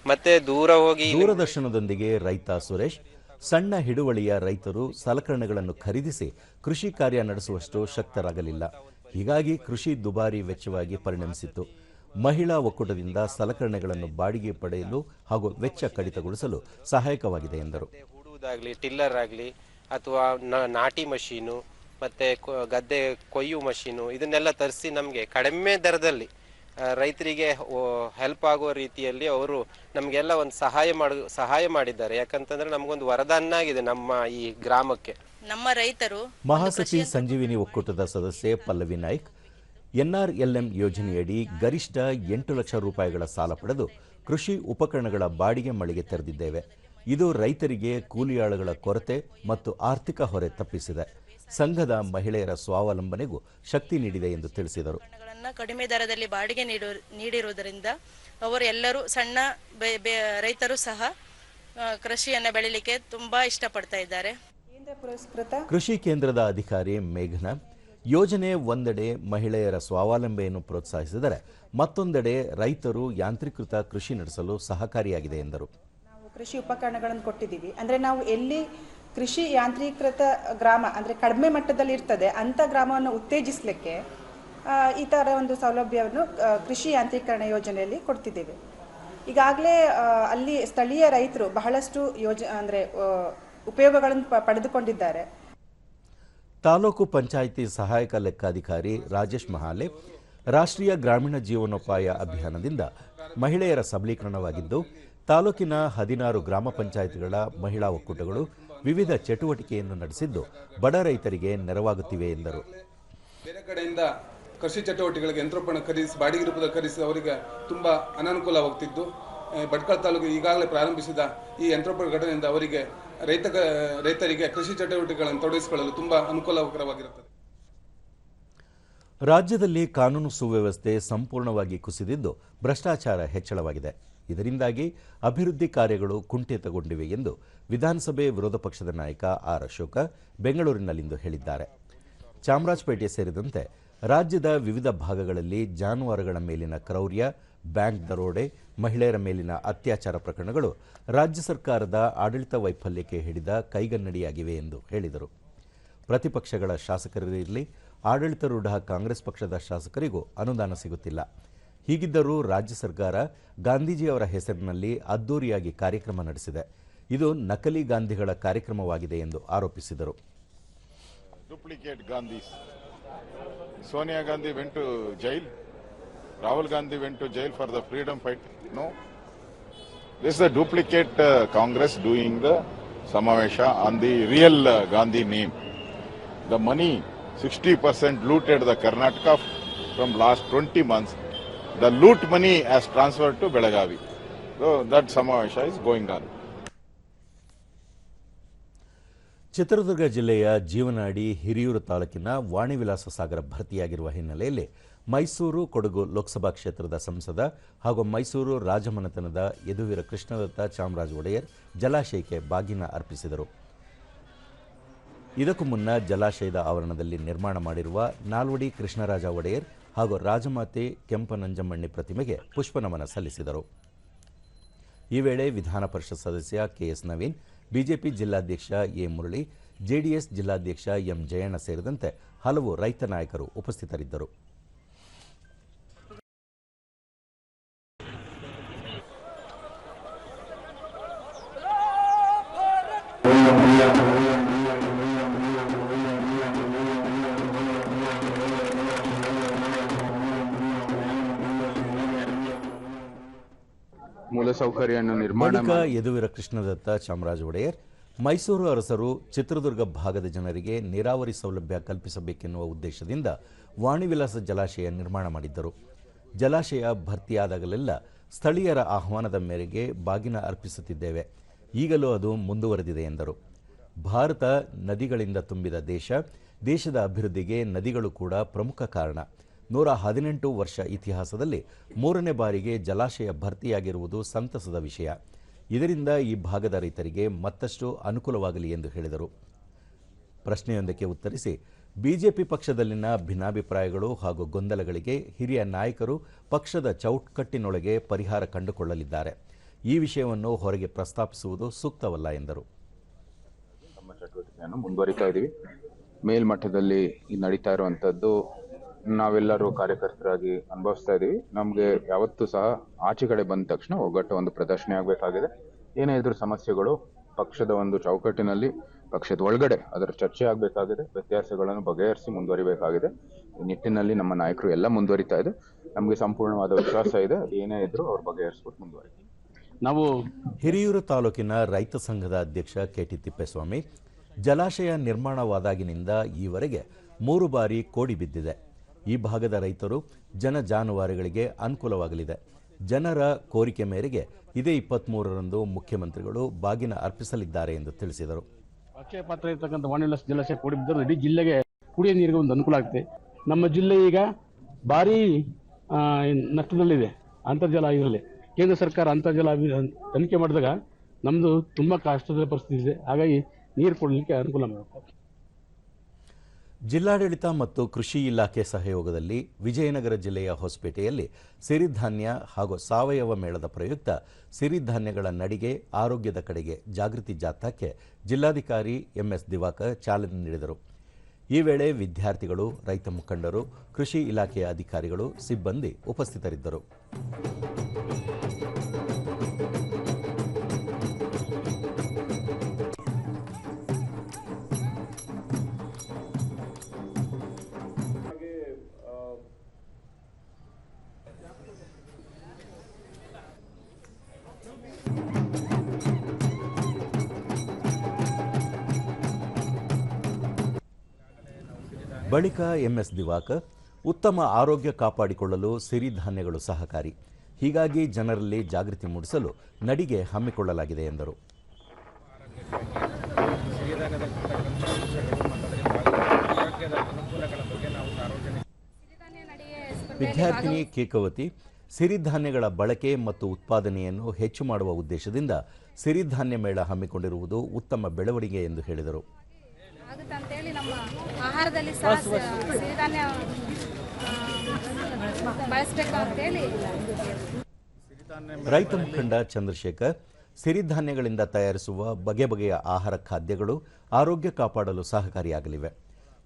ಮತ್ತೆ ದೂರದರ್ಶನದೊಂದಿಗೆ ರೈತ ಸುರೇಶ್, ಸಣ್ಣ ಹಿಡುವಳಿಯ ರೈತರು ಸಲಕರಣೆಗಳನ್ನು ಖರೀದಿಸಿ ಕೃಷಿ ಕಾರ್ಯ ನಡೆಸುವಷ್ಟು ಶಕ್ತರಾಗಲಿಲ್ಲ. ಹೀಗಾಗಿ ಕೃಷಿ ದುಬಾರಿ ವೆಚ್ಚವಾಗಿ ಪರಿಣಮಿಸಿತ್ತು. ಮಹಿಳಾ ಒಕ್ಕೂಟದಿಂದ ಸಲಕರಣೆಗಳನ್ನು ಬಾಡಿಗೆ ಪಡೆಯಲು ಹಾಗೂ ವೆಚ್ಚ ಕಡಿತಗೊಳಿಸಲು ಸಹಾಯಕವಾಗಿದೆ ಎಂದರು. ಹೂಡುವುದಾಗಲಿ, ಟಿಲ್ಲರ್ ಆಗಲಿ ಅಥವಾ ನಾಟಿ ಮಷೀನು ಮತ್ತೆ ಗದ್ದೆ ಕೊಯ್ಯು ಮಷೀನು ಇದನ್ನೆಲ್ಲ ತರಿಸಿ ನಮಗೆ ಕಡಿಮೆ ದರದಲ್ಲಿ ರೈತರಿಗೆ ಹೆಲ್ಪ್ ಆಗುವ ರೀತಿಯಲ್ಲಿ ಅವರು ನಮಗೆಲ್ಲ ಒಂದು ಸಹಾಯ ಮಾಡಿದ್ದಾರೆ. ಯಾಕಂತಂದ್ರೆ ನಮಗೊಂದು ವರದಾನ ಆಗಿದೆ ನಮ್ಮ ಈ ಗ್ರಾಮಕ್ಕೆ. ನಮ್ಮ ರೈತರು ಮಹಾಸತಿ ಸಂಜೀವಿನಿ ಒಕ್ಕೂಟದ ಸದಸ್ಯೆ ಪಲ್ಲವಿ ನಾಯ್ಕ್ ಎನ್ಆರ್ಎಲ್ಎಂ ಯೋಜನೆಯಡಿ ಗರಿಷ್ಠ 8 ಲಕ್ಷ ರೂಪಾಯಿಗಳ ಸಾಲ ಪಡೆದು ಕೃಷಿ ಉಪಕರಣಗಳ ಬಾಡಿಗೆ ಮಳಿಗೆ ತೆರೆದಿದ್ದೇವೆ. ಇದು ರೈತರಿಗೆ ಕೂಲಿಯಾಳುಗಳ ಕೊರತೆ ಮತ್ತು ಆರ್ಥಿಕ ಹೊರೆ ತಪ್ಪಿಸಿದೆ. ಸಂಘದ ಮಹಿಳೆಯರ ಸ್ವಾವಲಂಬನೆಗೂ ಶಕ್ತಿ ನೀಡಿದೆ ಎಂದು ತಿಳಿಸಿದರು. ಕಡಿಮೆ ದರದಲ್ಲಿ ಬಾಡಿಗೆ ನೀಡಿರುವುದರಿಂದ ಅವರು ಎಲ್ಲರೂ ಸಣ್ಣ ರೈತರು ಸಹ ಕೃಷಿಯನ್ನು ಬೆಳಿಲಿಕ್ಕೆ ತುಂಬಾ ಇಷ್ಟಪಡ್ತಾ ಇದ್ದಾರೆ. ಕೃಷಿ ಕೇಂದ್ರದ ಅಧಿಕಾರಿ ಮೇಘನಾ, ಯೋಜನೆ ಒಂದೆಡೆ ಮಹಿಳೆಯರ ಸ್ವಾವಲಂಬನೆಯನ್ನು ಪ್ರೋತ್ಸಾಹಿಸಿದರೆ ಮತ್ತೊಂದೆಡೆ ರೈತರು ಯಾಂತ್ರೀಕೃತ ಕೃಷಿ ನಡೆಸಲು ಸಹಕಾರಿಯಾಗಿದೆ ಎಂದರು. ನಾವು ಕೃಷಿ ಉಪಕರಣಗಳನ್ನು ಕೊಟ್ಟಿದ್ದೀವಿ. ಅಂದರೆ ನಾವು ಎಲ್ಲಿ ಕೃಷಿ ಯಾಂತ್ರೀಕೃತ ಗ್ರಾಮ ಅಂದರೆ ಕಡಿಮೆ ಮಟ್ಟದಲ್ಲಿ ಇರ್ತದೆ ಅಂಥ ಗ್ರಾಮವನ್ನು ಉತ್ತೇಜಿಸಲಿಕ್ಕೆ ಈ ಥರ ಒಂದು ಸೌಲಭ್ಯವನ್ನು ಕೃಷಿ ಯಾಂತ್ರೀಕರಣ ಯೋಜನೆಯಲ್ಲಿ ಕೊಡ್ತಿದ್ದೇವೆ. ಈಗಾಗಲೇ ಅಲ್ಲಿ ಸ್ಥಳೀಯ ರೈತರು ಬಹಳಷ್ಟು ಉಪಯೋಗಗಳನ್ನು ಪಡೆದುಕೊಂಡಿದ್ದಾರೆ. ತಾಲೂಕು ಪಂಚಾಯಿತಿ ಸಹಾಯಕ ಲೆಕ್ಕಾಧಿಕಾರಿ ರಾಜೇಶ್ ಮಹಾಲೆ, ರಾಷ್ಟ್ರೀಯ ಗ್ರಾಮೀಣ ಜೀವನೋಪಾಯ ಅಭಿಯಾನದಿಂದ ಮಹಿಳೆಯರ ಸಬಲೀಕರಣವಾಗಿದ್ದು ತಾಲೂಕಿನ 16 ಗ್ರಾಮ ಪಂಚಾಯಿತಿಗಳ ಮಹಿಳಾ ಒಕ್ಕೂಟಗಳು ವಿವಿಧ ಚಟುವಟಿಕೆಯನ್ನು ನಡೆಸಿದ್ದು ಬಡ ರೈತರಿಗೆ ನೆರವಾಗುತ್ತಿವೆ ಎಂದರು. ಬೇರೆ ಕಡೆಯಿಂದ ಕೃಷಿ ಚಟುವಟಿಕೆಗಳಿಗೆ ಯಂತ್ರೋಪಕರಣ ಖರೀದಿಸಿ ಬಾಡಿಗೆ ರೂಪದಲ್ಲಿ ಖರೀದಿಸಿ ಅವರಿಗೆ ತುಂಬಾ ಅನಾನುಕೂಲವಾಗುತ್ತಿದ್ದು ಭಟ್ಕಳ ತಾಲೂಕು ಈಗಾಗಲೇ ಪ್ರಾರಂಭಿಸಿದ ಈ ಯಂತ್ರೋಪಕರಣ ಘಟನೆಯಿಂದ ಅವರಿಗೆ ರೈತರಿಗೆ ಕೃಷಿ ಚಟುವಟಿಕೆಗಳನ್ನು ತೊಡಗಿಸಿಕೊಳ್ಳಲು ತುಂಬಾ ಅನುಕೂಲಕರವಾಗಿರುತ್ತದೆ. ರಾಜ್ಯದಲ್ಲಿ ಕಾನೂನು ಸುವ್ಯವಸ್ಥೆ ಸಂಪೂರ್ಣವಾಗಿ ಕುಸಿದಿದ್ದು ಭ್ರಷ್ಟಾಚಾರ ಹೆಚ್ಚಳವಾಗಿದೆ. ಇದರಿಂದಾಗಿ ಅಭಿವೃದ್ಧಿ ಕಾರ್ಯಗಳು ಕುಂಠಿತಗೊಂಡಿವೆ ಎಂದು ವಿಧಾನಸಭೆ ವಿರೋಧ ಪಕ್ಷದ ನಾಯಕ ಆರ್ ಅಶೋಕ ಬೆಂಗಳೂರಿನಲ್ಲಿಂದು ಹೇಳಿದ್ದಾರೆ. ಚಾಮರಾಜಪೇಟೆ ಸೇರಿದಂತೆ ರಾಜ್ಯದ ವಿವಿಧ ಭಾಗಗಳಲ್ಲಿ ಜಾನುವಾರುಗಳ ಮೇಲಿನ ಕ್ರೌರ್ಯ, ಬ್ಯಾಂಕ್ ದರೋಡೆ, ಮಹಿಳೆಯರ ಮೇಲಿನ ಅತ್ಯಾಚಾರ ಪ್ರಕರಣಗಳು ರಾಜ್ಯ ಸರ್ಕಾರದ ಆಡಳಿತ ವೈಫಲ್ಯಕ್ಕೆ ಹಿಡಿದ ಕೈಗನ್ನಡಿಯಾಗಿವೆ ಎಂದು ಹೇಳಿದರು. ಪ್ರತಿಪಕ್ಷಗಳ ಶಾಸಕರಿರಲಿ, ಆಡಳಿತಾರೂಢ ಕಾಂಗ್ರೆಸ್ ಪಕ್ಷದ ಶಾಸಕರಿಗೂ ಅನುದಾನ ಸಿಗುತ್ತಿಲ್ಲ. ಹೀಗಿದ್ದರೂ ರಾಜ್ಯ ಸರ್ಕಾರ ಗಾಂಧೀಜಿಯವರ ಹೆಸರಿನಲ್ಲಿ ಅದ್ದೂರಿಯಾಗಿ ಕಾರ್ಯಕ್ರಮ ನಡೆಸಿದೆ. ಇದು ನಕಲಿ ಗಾಂಧಿಗಳ ಕಾರ್ಯಕ್ರಮವಾಗಿದೆ ಎಂದು ಆರೋಪಿಸಿದರು. Duplicate Gandhis. Sonia Gandhi went to jail. Rahul Gandhi went to jail for the freedom fight. No. This is a duplicate Congress doing the Samavesha on the real Gandhi name. The money, 60% looted the Karnataka from last 20 months. The loot money has transferred to Belagavi. So that Samavesha is going on. Chitradurga ಜಿಲ್ಲೆಯ ಜೀವನಾಡಿ ಹಿರಿಯೂರು ತಾಲೂಕಿನ ವಾಣಿವಿಲಾಸ ಸಾಗರ ಭರ್ತಿಯಾಗಿರುವ ಹಿನ್ನೆಲೆಯಲ್ಲಿ ಮೈಸೂರು ಕೊಡಗು ಲೋಕಸಭಾ ಕ್ಷೇತ್ರದ ಸಂಸದ ಹಾಗೂ ಮೈಸೂರು ರಾಜಮನೆತನದ ಯದುವೀರ ಕೃಷ್ಣದತ್ತ ಚಾಮರಾಜ ಒಡೆಯರ್ ಜಲಾಶಯಕ್ಕೆ ಬಾಗಿನ ಅರ್ಪಿಸಿದರು. ಇದಕ್ಕೂ ಮುನ್ನ ಜಲಾಶಯದ ಆವರಣದಲ್ಲಿ ನಿರ್ಮಾಣ ಮಾಡಿರುವ ನಾಲ್ವಡಿ ಕೃಷ್ಣರಾಜ ಒಡೆಯರ್ ಹಾಗೂ ರಾಜಮಾತೆ ಕೆಂಪನಂಜಮ್ಮಣ್ಣಿ ಪ್ರತಿಮೆಗೆ ಪುಷ್ಪನಮನ ಸಲ್ಲಿಸಿದರು. ಈ ವೇಳೆ ವಿಧಾನ ಪರಿಷತ್ ಸದಸ್ಯ ಕೆಎಸ್ ನವೀನ್, ಬಿಜೆಪಿ ಜಿಲ್ಲಾಧ್ಯಕ್ಷ ಎ ಮುರಳಿ, ಜೆಡಿಎಸ್ ಜಿಲ್ಲಾಧ್ಯಕ್ಷ ಎಂ ಜಯಣ್ಣ ಸೇರಿದಂತೆ ಹಲವು ರೈತ ನಾಯಕರು ಉಪಸ್ಥಿತರಿದ್ದರು. ಮೂಲಸೌಕರ್ಯವನ್ನು ನಿರ್ಮಾಣ ಬಳಿಕ ಯದುವೀರ ಕೃಷ್ಣದತ್ತ ಚಾಮರಾಜ ಒಡೆಯರ್ ಮೈಸೂರು ಅರಸರು ಚಿತ್ರದುರ್ಗ ಭಾಗದ ಜನರಿಗೆ ನೀರಾವರಿ ಸೌಲಭ್ಯ ಕಲ್ಪಿಸಬೇಕೆನ್ನುವ ಉದ್ದೇಶದಿಂದ ವಾಣಿವಿಲಾಸ ಜಲಾಶಯ ನಿರ್ಮಾಣ ಮಾಡಿದ್ದರು. ಜಲಾಶಯ ಭರ್ತಿಯಾದಾಗಲೆಲ್ಲ ಸ್ಥಳೀಯರ ಆಹ್ವಾನದ ಮೇರೆಗೆ ಬಾಗಿನ ಅರ್ಪಿಸುತ್ತಿದ್ದೇವೆ. ಈಗಲೂ ಅದು ಮುಂದುವರೆದಿದೆ ಎಂದರು. ಭಾರತ ನದಿಗಳಿಂದ ತುಂಬಿದ ದೇಶ. ದೇಶದ ಅಭಿವೃದ್ಧಿಗೆ ನದಿಗಳು ಕೂಡ ಪ್ರಮುಖ ಕಾರಣ. 118 ವರ್ಷ ಇತಿಹಾಸದಲ್ಲಿ 3ನೇ ಬಾರಿಗೆ ಜಲಾಶಯ ಭರ್ತಿಯಾಗಿರುವುದು ಸಂತಸದ ವಿಷಯ. ಇದರಿಂದ ಈ ಭಾಗದ ರೈತರಿಗೆ ಮತ್ತಷ್ಟು ಅನುಕೂಲವಾಗಲಿ ಎಂದು ಹೇಳಿದರು. ಪ್ರಶ್ನೆಯೊಂದಕ್ಕೆ ಉತ್ತರಿಸಿ, ಬಿಜೆಪಿ ಪಕ್ಷದಲ್ಲಿನ ಭಿನ್ನಾಭಿಪ್ರಾಯಗಳು ಹಾಗೂ ಗೊಂದಲಗಳಿಗೆ ಹಿರಿಯ ನಾಯಕರು ಪಕ್ಷದ ಚೌಕಟ್ಟಿನೊಳಗೆ ಪರಿಹಾರ ಕಂಡುಕೊಳ್ಳಲಿದ್ದಾರೆ. ಈ ವಿಷಯವನ್ನು ಹೊರಗೆ ಪ್ರಸ್ತಾಪಿಸುವುದು ಸೂಕ್ತವಲ್ಲ ಎಂದರು. ನಮ್ಮ ಚಟುವಟಿಕೆಯನ್ನು ಮುಂದುವರಿತಾ ಇದ್ದೀವಿ. ಮೇಲ್ಮಟ್ಟದಲ್ಲಿ ನಡೀತಾ ಇರುವಂಥದ್ದು ನಾವೆಲ್ಲರೂ ಕಾರ್ಯಕರ್ತರಾಗಿ ಅನುಭವಿಸ್ತಾ ಇದ್ದೀವಿ. ನಮಗೆ ಯಾವತ್ತೂ ಸಹ ಆಚೆ ಕಡೆ ಬಂದ ತಕ್ಷಣ ಒಗ್ಗಟ್ಟು ಒಂದು ಪ್ರದರ್ಶನ ಆಗಬೇಕಾಗಿದೆ. ಏನೇ ಇದ್ರೂ ಸಮಸ್ಯೆಗಳು ಪಕ್ಷದ ಒಂದು ಚೌಕಟ್ಟಿನಲ್ಲಿ, ಪಕ್ಷದ ಒಳಗಡೆ ಅದರ ಚರ್ಚೆ ಆಗಬೇಕಾಗಿದೆ. ವ್ಯತ್ಯಾಸಗಳನ್ನು ಬಗೆಹರಿಸಿ ಮುಂದುವರಿಬೇಕಾಗಿದೆ. ಈ ನಿಟ್ಟಿನಲ್ಲಿ ನಮ್ಮ ನಾಯಕರು ಎಲ್ಲ ಮುಂದುವರಿತಾ ಇದೆ. ನಮಗೆ ಸಂಪೂರ್ಣವಾದ ವಿಶ್ವಾಸ ಇದೆ. ಏನೇ ಇದ್ರೂ ಅವ್ರು ಬಗೆಹರಿಸ್ಬಿಟ್ಟು ಮುಂದುವರಿತೀವಿ. ನಾವು ಹಿರಿಯೂರು ತಾಲೂಕಿನ ರೈತ ಸಂಘದ ಅಧ್ಯಕ್ಷ ಕೆಟಿ ತಿಪ್ಪೇಸ್ವಾಮಿ, ಜಲಾಶಯ ನಿರ್ಮಾಣವಾದಾಗಿನಿಂದ ಈವರೆಗೆ 3 ಬಾರಿ ಕೋಡಿ ಬಿದ್ದಿದೆ. ಈ ಭಾಗದ ರೈತರು, ಜನ ಜಾನುವಾರುಗಳಿಗೆ ಅನುಕೂಲವಾಗಲಿದೆ. ಜನರ ಕೋರಿಕೆ ಮೇರೆಗೆ ಇದೇ 23ರಂದು ಮುಖ್ಯಮಂತ್ರಿಗಳು ಬಾಗಿನ ಅರ್ಪಿಸಲಿದ್ದಾರೆ ಎಂದು ತಿಳಿಸಿದರು. ಅಕ್ಷಯ ಪಾತ್ರ ಇರತಕ್ಕಂಥ ವಾಣಿವಿಲಾಸ ಜಲಾಶಯ ಕೋಡಿ ಬಿದ್ದರೆ ಇಡೀ ಜಿಲ್ಲೆಗೆ ಕುಡಿಯುವ ನೀರಿಗೆ ಒಂದು ಅನುಕೂಲ ಆಗುತ್ತೆ. ನಮ್ಮ ಜಿಲ್ಲೆ ಈಗ ಭಾರಿ ನಷ್ಟದಲ್ಲಿದೆ. ಅಂತರ್ಜಲ ಇದರಲ್ಲಿ ಕೇಂದ್ರ ಸರ್ಕಾರ ಅಂತರ್ಜಲ ತನಿಖೆ ಮಾಡಿದಾಗ ನಮ್ಮದು ತುಂಬ ಕಷ್ಟದ ಪರಿಸ್ಥಿತಿ ಇದೆ. ಹಾಗಾಗಿ ನೀರು ಕೊಡಲಿಕ್ಕೆ ಅನುಕೂಲ ಮಾಡಬೇಕು. ಜಿಲ್ಲಾಡಳಿತ ಮತ್ತು ಕೃಷಿ ಇಲಾಖೆ ಸಹಯೋಗದಲ್ಲಿ ವಿಜಯನಗರ ಜಿಲ್ಲೆಯ ಹೊಸಪೇಟೆಯಲ್ಲಿ ಸಿರಿಧಾನ್ಯ ಹಾಗೂ ಸಾವಯವ ಮೇಳದ ಪ್ರಯುಕ್ತ ಸಿರಿಧಾನ್ಯಗಳ ನಡಿಗೆ, ಆರೋಗ್ಯದ ಕಡೆಗೆ ಜಾಗೃತಿ ಜಾಥಾಕ್ಕೆ ಜಿಲ್ಲಾಧಿಕಾರಿ ಎಂಎಸ್ ದಿವಾಕರ್ ಚಾಲನೆ ನೀಡಿದರು. ಈ ವೇಳೆ ವಿದ್ಯಾರ್ಥಿಗಳು, ರೈತ ಮುಖಂಡರು, ಕೃಷಿ ಇಲಾಖೆಯ ಅಧಿಕಾರಿಗಳು, ಸಿಬ್ಬಂದಿ ಉಪಸ್ಥಿತರಿದ್ದರು. ಬಳಿಕ ಎಂಎಸ್ ದಿವಾಕರ್, ಉತ್ತಮ ಆರೋಗ್ಯ ಕಾಪಾಡಿಕೊಳ್ಳಲು ಸಿರಿಧಾನ್ಯಗಳು ಸಹಕಾರಿ. ಹೀಗಾಗಿ ಜನರಲ್ಲಿ ಜಾಗೃತಿ ಮೂಡಿಸಲು ನಡಿಗೆ ಹಮ್ಮಿಕೊಳ್ಳಲಾಗಿದೆ ಎಂದರು. ವಿದ್ಯಾರ್ಥಿನಿ ಕೇಕವತಿ, ಸಿರಿಧಾನ್ಯಗಳ ಬಳಕೆ ಮತ್ತು ಉತ್ಪಾದನೆಯನ್ನು ಹೆಚ್ಚು ಮಾಡುವ ಉದ್ದೇಶದಿಂದ ಸಿರಿಧಾನ್ಯ ಮೇಳ ಹಮ್ಮಿಕೊಂಡಿರುವುದು ಉತ್ತಮ ಬೆಳವಣಿಗೆ ಎಂದು ಹೇಳಿದರು. ಆಗುತ್ತಂತೇಳಿ ನಮ್ಮ ಆಹಾರದಲ್ಲಿ ಸಹ ಸಿರಿಧಾನ್ಯ ಬಳಸಬೇಕು ಅಂತೇಳಿ ರೈತ ಮುಖಂಡ ಚಂದ್ರಶೇಖರ್, ಸಿರಿಧಾನ್ಯಗಳಿಂದ ತಯಾರಿಸುವ ಬಗೆ ಬಗೆಯ ಆಹಾರ ಖಾದ್ಯಗಳು ಆರೋಗ್ಯ ಕಾಪಾಡಲು ಸಹಕಾರಿಯಾಗಲಿವೆ.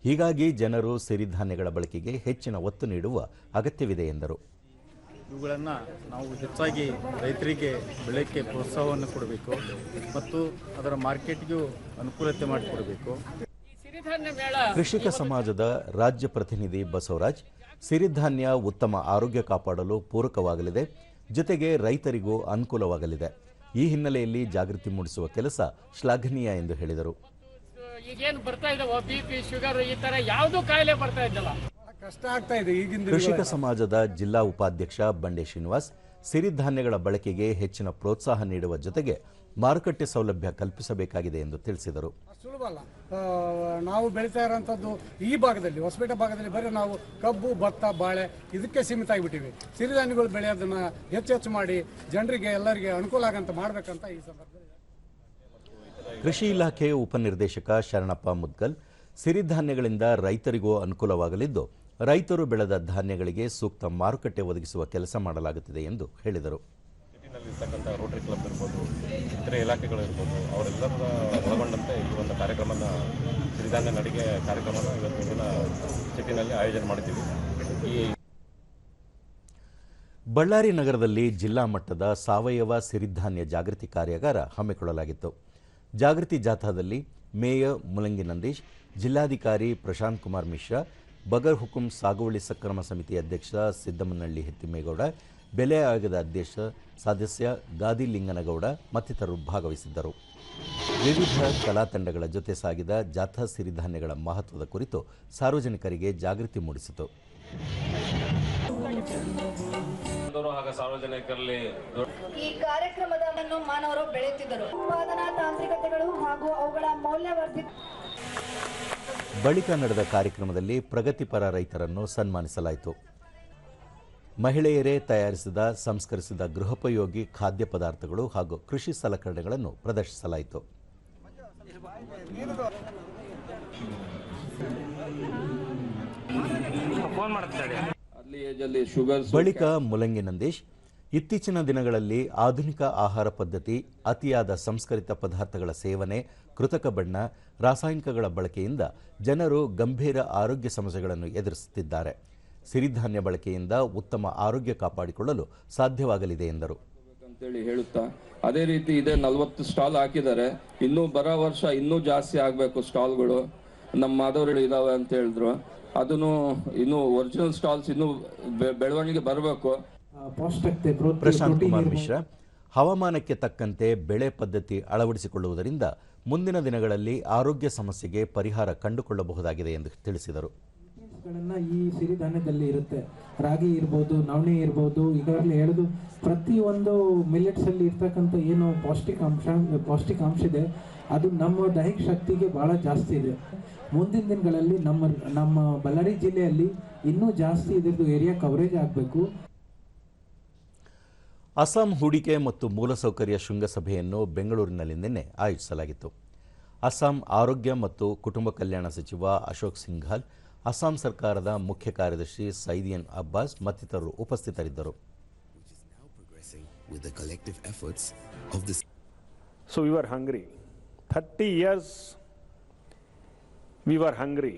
ಹೀಗಾಗಿ ಜನರು ಸಿರಿಧಾನ್ಯಗಳ ಬಳಕೆಗೆ ಹೆಚ್ಚಿನ ಒತ್ತು ನೀಡುವ ಅಗತ್ಯವಿದೆ ಎಂದರು. ಇವುಗಳನ್ನು ನಾವು ಹೆಚ್ಚಾಗಿ ರೈತರಿಗೆ ಬೆಳೆಕ್ಕೆ ಪ್ರೋತ್ಸಾಹವನ್ನು ಕೊಡಬೇಕು ಮತ್ತು ಅದರ ಮಾರ್ಕೆಟ್ಗೂ ಅನುಕೂಲತೆ ಮಾಡಿಕೊಡಬೇಕು. ಕೃಷಿಕ ಸಮಾಜದ ರಾಜ್ಯ ಪ್ರತಿನಿಧಿ ಬಸವರಾಜ್, ಸಿರಿಧಾನ್ಯ ಉತ್ತಮ ಆರೋಗ್ಯ ಕಾಪಾಡಲು ಪೂರಕವಾಗಲಿದೆ, ಜೊತೆಗೆ ರೈತರಿಗೂ ಅನುಕೂಲವಾಗಲಿದೆ. ಈ ಹಿನ್ನೆಲೆಯಲ್ಲಿ ಜಾಗೃತಿ ಮೂಡಿಸುವ ಕೆಲಸ ಶ್ಲಾಘನೀಯ ಎಂದು ಹೇಳಿದರು. ಈಗೇನು ಬರ್ತಾ ಇದಾವ BP, ಶುಗರ್ ಈ ತರ ಯಾವುದು ಕಾಯಿಲೆ ಬರ್ತಾ ಇದ್ದಲ್ಲ, ಕಷ್ಟ ಆಗ್ತಾ ಇದೆ ಈಗಿನ. ಕೃಷಿಕ ಸಮಾಜದ ಜಿಲ್ಲಾ ಉಪಾಧ್ಯಕ್ಷ ಬಂಡೆ ಶ್ರೀನಿವಾಸ್, ಸಿರಿಧಾನ್ಯಗಳ ಬಳಕೆಗೆ ಹೆಚ್ಚಿನ ಪ್ರೋತ್ಸಾಹ ನೀಡುವ ಜೊತೆಗೆ ಮಾರುಕಟ್ಟೆ ಸೌಲಭ್ಯ ಕಲ್ಪಿಸಬೇಕಾಗಿದೆ ಎಂದು ತಿಳಿಸಿದರು. ಸುಲಭ ಅಲ್ಲ, ನಾವು ಬೆಳೀತಾ ಇರೋಂಥದ್ದು ಈ ಭಾಗದಲ್ಲಿ, ಹೊಸಪೇಟೆ ಭಾಗದಲ್ಲಿ ಬರೀ ನಾವು ಕಬ್ಬು, ಭತ್ತ, ಬಾಳೆ ಇದಕ್ಕೆ ಸೀಮಿತ ಆಗಿಬಿಟ್ಟಿವಿ. ಸಿರಿಧಾನ್ಯಗಳು ಬೆಳೆಯೋದನ್ನ ಹೆಚ್ಚು ಮಾಡಿ ಜನರಿಗೆ ಎಲ್ಲರಿಗೆ ಅನುಕೂಲ ಆಗಂತ ಮಾಡಬೇಕಂತ ಈ ಸಂದರ್ಭದಲ್ಲಿ. ಕೃಷಿ ಇಲಾಖೆ ಉಪನಿರ್ದೇಶಕ ಶರಣಪ್ಪ ಮುದ್ಗಲ್, ಸಿರಿಧಾನ್ಯಗಳಿಂದ ರೈತರಿಗೂ ಅನುಕೂಲವಾಗಲಿದ್ದು, ರೈತರು ಬೆಳೆದ ಧಾನ್ಯಗಳಿಗೆ ಸೂಕ್ತ ಮಾರುಕಟ್ಟೆ ಒದಗಿಸುವ ಕೆಲಸ ಮಾಡಲಾಗುತ್ತಿದೆ ಎಂದು ಹೇಳಿದರು. ಇರ್ತಕ್ಕಂಥ ರೋಟರಿ ಕ್ಲಬ್ ಇರ್ಬೋದು, ಇತರೆ ಇಲಾಖೆಗಳು ಇರ್ಬೋದು, ಅವರೆಲ್ಲರ ಒಳಗೊಂಡಂತೆ ಈ ಒಂದು ಕಾರ್ಯಕ್ರಮನ, ಸಿರಿಧಾನ್ಯ ನಡಿಗೆ ಕಾರ್ಯಕ್ರಮನ ಇವತ್ತು ದಿನ ಸಿಟಿನಲ್ಲಿ ಆಯೋಜನೆ ಮಾಡಿದ್ದೀವಿ. ಬಳ್ಳಾರಿ ನಗರದಲ್ಲಿ ಜಿಲ್ಲಾ ಮಟ್ಟದ ಸಾವಯವ ಸಿರಿಧಾನ್ಯ ಜಾಗೃತಿ ಕಾರ್ಯಾಗಾರ ಹಮ್ಮಿಕೊಳ್ಳಲಾಗಿತ್ತು. ಜಾಗೃತಿ ಜಾಥಾದಲ್ಲಿ ಮೇಯರ್ ಮುಲಂಗಿ ನಂದೀಶ್, ಜಿಲ್ಲಾಧಿಕಾರಿ ಪ್ರಶಾಂತ್ ಕುಮಾರ್ ಮಿಶ್ರಾ, ಬಗರ್ ಹುಕುಂ ಸಾಗುವಳಿ ಸಕ್ರಮ ಸಮಿತಿ ಅಧ್ಯಕ್ಷ ಸಿದ್ದಮ್ಮನಹಳ್ಳಿ ಹೆತ್ತಿಮೇಗೌಡ, ಬೆಲೆ ಆಯೋಗದ ಅಧ್ಯಕ್ಷ ಸದಸ್ಯ ಗಾದಿ ಲಿಂಗನಗೌಡ ಮತ್ತಿತರರು ಭಾಗವಹಿಸಿದ್ದರು. ವಿವಿಧ ಕಲಾ ತಂಡಗಳ ಜೊತೆ ಸಾಗಿದ ಜಾಥಾ ಸಿರಿಧಾನ್ಯಗಳ ಮಹತ್ವದ ಕುರಿತು ಸಾರ್ವಜನಿಕರಿಗೆ ಜಾಗೃತಿ ಮೂಡಿಸಿತು. ಈ ಕಾರ್ಯಕ್ರಮವನ್ನು ಮಾನವರು ಬೆಳೆಯುತ್ತಿದ್ದರು. ಉತ್ಪಾದನಾ ತಾಂತ್ರಿಕತೆಗಳು ಹಾಗೂ ಅವುಗಳ ಮೌಲ್ಯವರ್ಧಿತ. ಬಳಿಕ ನಡೆದ ಕಾರ್ಯಕ್ರಮದಲ್ಲಿ ಪ್ರಗತಿಪರ ರೈತರನ್ನು ಸನ್ಮಾನಿಸಲಾಯಿತು. ಮಹಿಳೆಯರೇ ತಯಾರಿಸಿದ ಸಂಸ್ಕರಿಸಿದ ಗೃಹೋಪಯೋಗಿ ಖಾದ್ಯ ಪದಾರ್ಥಗಳು ಹಾಗೂ ಕೃಷಿ ಸಲಕರಣೆಗಳನ್ನು ಪ್ರದರ್ಶಿಸಲಾಯಿತು. ಬಳಿಕ ಮುಲಂಗಿ ನಂದೀಶ್, ಇತ್ತೀಚಿನ ದಿನಗಳಲ್ಲಿ ಆಧುನಿಕ ಆಹಾರ ಪದ್ಧತಿ, ಅತಿಯಾದ ಸಂಸ್ಕರಿತ ಪದಾರ್ಥಗಳ ಸೇವನೆ, ಕೃತಕ ಬಣ್ಣ, ರಾಸಾಯನಿಕಗಳ ಬಳಕೆಯಿಂದ ಜನರು ಗಂಭೀರ ಆರೋಗ್ಯ ಸಮಸ್ಯೆಗಳನ್ನು ಎದುರಿಸುತ್ತಿದ್ದಾರೆ. ಸಿರಿಧಾನ್ಯ ಬಳಕೆಯಿಂದ ಉತ್ತಮ ಆರೋಗ್ಯ ಕಾಪಾಡಿಕೊಳ್ಳಲು ಸಾಧ್ಯವಾಗಲಿದೆ ಎಂದರು. ಅಂತೇಳಿ ಹೇಳುತ್ತಾ, ಅದೇ ರೀತಿ ಇದೆ 40 ಸ್ಟಾಲ್ ಹಾಕಿದ್ದಾರೆ. ಇನ್ನೂ ಬರೋ ವರ್ಷ ಇನ್ನೂ ಜಾಸ್ತಿ ಆಗಬೇಕು ಸ್ಟಾಲ್ಗಳು. ನಮ್ಮ ಮಾಧವರುಗಳು ಇದಾವೆ ಅಂತ ಹೇಳಿದ್ರು. ಅದನ್ನು ಇನ್ನೂ ಒರಿಜಿನಲ್ ಸ್ಟಾಲ್ಸ್ ಇನ್ನೂ ಬೆಳವಣಿಗೆ ಬರಬೇಕು. ಪ್ರಶಾಂತ್ ಕುಮಾರ್ ಮಿಶ್ರಾ, ಹವಾಮಾನಕ್ಕೆ ತಕ್ಕಂತೆ ಬೆಳೆ ಪದ್ಧತಿ ಅಳವಡಿಸಿಕೊಳ್ಳುವುದರಿಂದ ಮುಂದಿನ ದಿನಗಳಲ್ಲಿ ಆರೋಗ್ಯ ಸಮಸ್ಯೆಗೆ ಪರಿಹಾರ ಕಂಡುಕೊಳ್ಳಬಹುದಾಗಿದೆ ಎಂದು ತಿಳಿಸಿದರು. ಈ ಸಿರಿಧಾನ್ಯದಲ್ಲಿ ಇರುತ್ತೆ. ರಾಗಿ ಇರ್ಬೋದು, ನವಣೆ ಇರ್ಬೋದು, ಈಗಾಗಲೇ ಹೇಳಿದು ಪ್ರತಿಯೊಂದು ಮಿಲೆಟ್ಸ್ ಅಲ್ಲಿ ಇರ್ತಕ್ಕಂಥ ಏನು ಪೌಷ್ಟಿಕಾಂಶ ಇದೆ, ಅದು ನಮ್ಮ ದೈಹಿಕ ಶಕ್ತಿಗೆ ಬಹಳ ಜಾಸ್ತಿ ಇದೆ. ಮುಂದಿನ ದಿನಗಳಲ್ಲಿ ನಮ್ಮ ಬಳ್ಳಾರಿ ಜಿಲ್ಲೆಯಲ್ಲಿ ಇನ್ನೂ ಜಾಸ್ತಿ ಇದರದ್ದು ಏರಿಯಾ ಕವರೇಜ್ ಆಗಬೇಕು. ಅಸ್ಸಾಂ ಹೂಡಿಕೆ ಮತ್ತು ಮೂಲಸೌಕರ್ಯ ಶೃಂಗಸಭೆಯನ್ನು ಬೆಂಗಳೂರಿನಲ್ಲಿ ನಿನ್ನೆ ಆಯೋಜಿಸಲಾಗಿತ್ತು. ಅಸ್ಸಾಂ ಆರೋಗ್ಯ ಮತ್ತು ಕುಟುಂಬ ಕಲ್ಯಾಣ ಸಚಿವ ಅಶೋಕ್ ಸಿಂಘಾಲ್, ಅಸ್ಸಾಂ ಸರ್ಕಾರದ ಮುಖ್ಯ ಕಾರ್ಯದರ್ಶಿ ಸೈದಿಯನ್ ಅಬ್ಬಾಸ್ ಮತ್ತಿತರರು ಉಪಸ್ಥಿತರಿದ್ದರು. So we were hungry. 30 years we were hungry.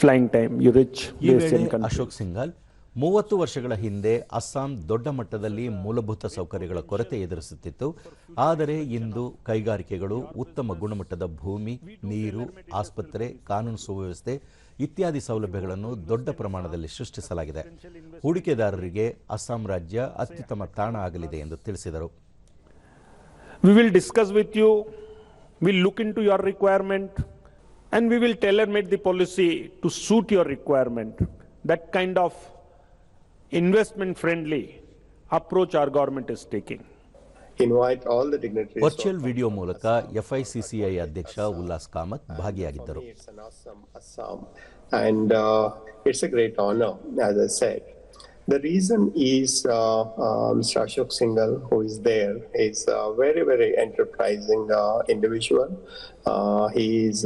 Flying time, you rich Asian country. Ashok Singhal, 30 ವರ್ಷಗಳ ಹಿಂದೆ ಅಸ್ಸಾಂ ದೊಡ್ಡ ಮಟ್ಟದಲ್ಲಿ ಮೂಲಭೂತ ಸೌಕರ್ಯಗಳ ಕೊರತೆ ಎದುರಿಸುತ್ತಿತ್ತು. ಆದರೆ ಇಂದು ಕೈಗಾರಿಕೆಗಳು, ಉತ್ತಮ ಗುಣಮಟ್ಟದ ಭೂಮಿ, ನೀರು, ಆಸ್ಪತ್ರೆ, ಕಾನೂನು ಸುವ್ಯವಸ್ಥೆ ಇತ್ಯಾದಿ ಸೌಲಭ್ಯಗಳನ್ನು ದೊಡ್ಡ ಪ್ರಮಾಣದಲ್ಲಿ ಸೃಷ್ಟಿಸಲಾಗಿದೆ. ಹೂಡಿಕೆದಾರರಿಗೆ ಅಸ್ಸಾಂ ರಾಜ್ಯ ಅತ್ಯುತ್ತಮ ತಾಣ ಆಗಲಿದೆ ಎಂದು ತಿಳಿಸಿದರು. We will discuss with you, we'll look into your requirement, and we will tailor-make the policy to suit your requirement. That kind of investment-friendly approach our government is taking. Invite all the dignitaries. Virtual video ಮೂಲಕ FICCI ಅಧ್ಯಕ್ಷ ಉಲ್ಲಾಸ್ ಕಾಮತ್ ಭಾಗಿಯಾಗಿದ್ದರು. It's an awesome Assam, and it's a great honor, as I said. The reason is Mr. Ashok Singhal, who is there, is a very, very enterprising individual. He is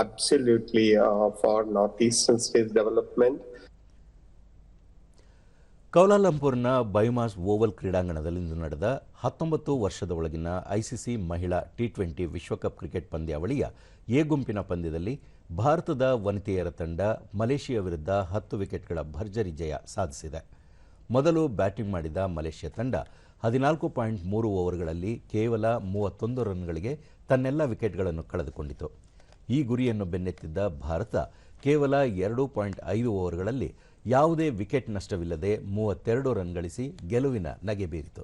absolutely for Northeastern states development. ಕೌಲಾಲಂಪುರ್ನ Bayuemas Oval ಕ್ರೀಡಾಂಗಣದಲ್ಲಿ ಇಂದು ನಡೆದ 19 ವರ್ಷದ ಒಳಗಿನ ICC ಮಹಿಳಾ T20 ವಿಶ್ವಕಪ್ cricket ಪಂದ್ಯಾವಳಿಯ A ಗುಂಪಿನ ಪಂದ್ಯದಲ್ಲಿ ಭಾರತದ ವನಿತೆಯರ ತಂಡ ಮಲೇಷಿಯಾ ವಿರುದ್ಧ 10 ವಿಕೆಟ್ಗಳ ಭರ್ಜರಿ ಜಯ ಸಾಧಿಸಿದೆ. ಮೊದಲು ಬ್ಯಾಟಿಂಗ್ ಮಾಡಿದ ಮಲೇಷ್ಯಾ ತಂಡ 14.3 ಓವರ್ಗಳಲ್ಲಿ ಕೇವಲ 31 ರನ್ಗಳಿಗೆ ತನ್ನೆಲ್ಲ ವಿಕೆಟ್ಗಳನ್ನು ಕಳೆದುಕೊಂಡಿತು. ಈ ಗುರಿಯನ್ನು ಬೆನ್ನತ್ತಿದ್ದ ಭಾರತ ಕೇವಲ 2.5 ಓವರ್ಗಳಲ್ಲಿ ಯಾವುದೇ ವಿಕೆಟ್ ನಷ್ಟವಿಲ್ಲದೆ 32 ರನ್ ಗಳಿಸಿ ಗೆಲುವಿನ ನಗೆ ಬೀರಿತು.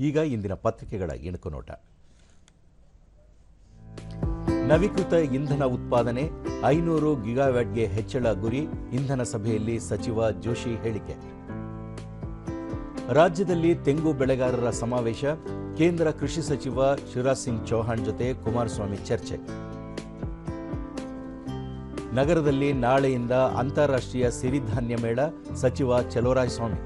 ಈಗ ಇಂದಿನ ಪತ್ರಿಕೆಗಳ ಇಣುಕು ನೋಟ. ನವೀಕೃತ ಇಂಧನ ಉತ್ಪಾದನೆ 500 ಗಿಗಾವ್ಯಾಟ್ಗೆ ಹೆಚ್ಚಳ ಗುರಿ, ಇಂಧನ ಸಭೆಯಲ್ಲಿ ಸಚಿವ ಜೋಶಿ ಹೇಳಿಕೆ. ರಾಜ್ಯದಲ್ಲಿ ತೆಂಗು ಬೆಳೆಗಾರರ ಸಮಾವೇಶ, ಕೇಂದ್ರ ಕೃಷಿ ಸಚಿವ ಶಿವರಾಜ್ ಸಿಂಗ್ ಚೌಹಾಣ್ ಜೊತೆ ಕುಮಾರಸ್ವಾಮಿ ಚರ್ಚೆ. ನಗರದಲ್ಲಿ ನಾಳೆಯಿಂದ ಅಂತಾರಾಷ್ಟ್ರೀಯ ಸಿರಿಧಾನ್ಯ ಮೇಳ, ಸಚಿವ ಚಲುವರಾಯಸ್ವಾಮಿ.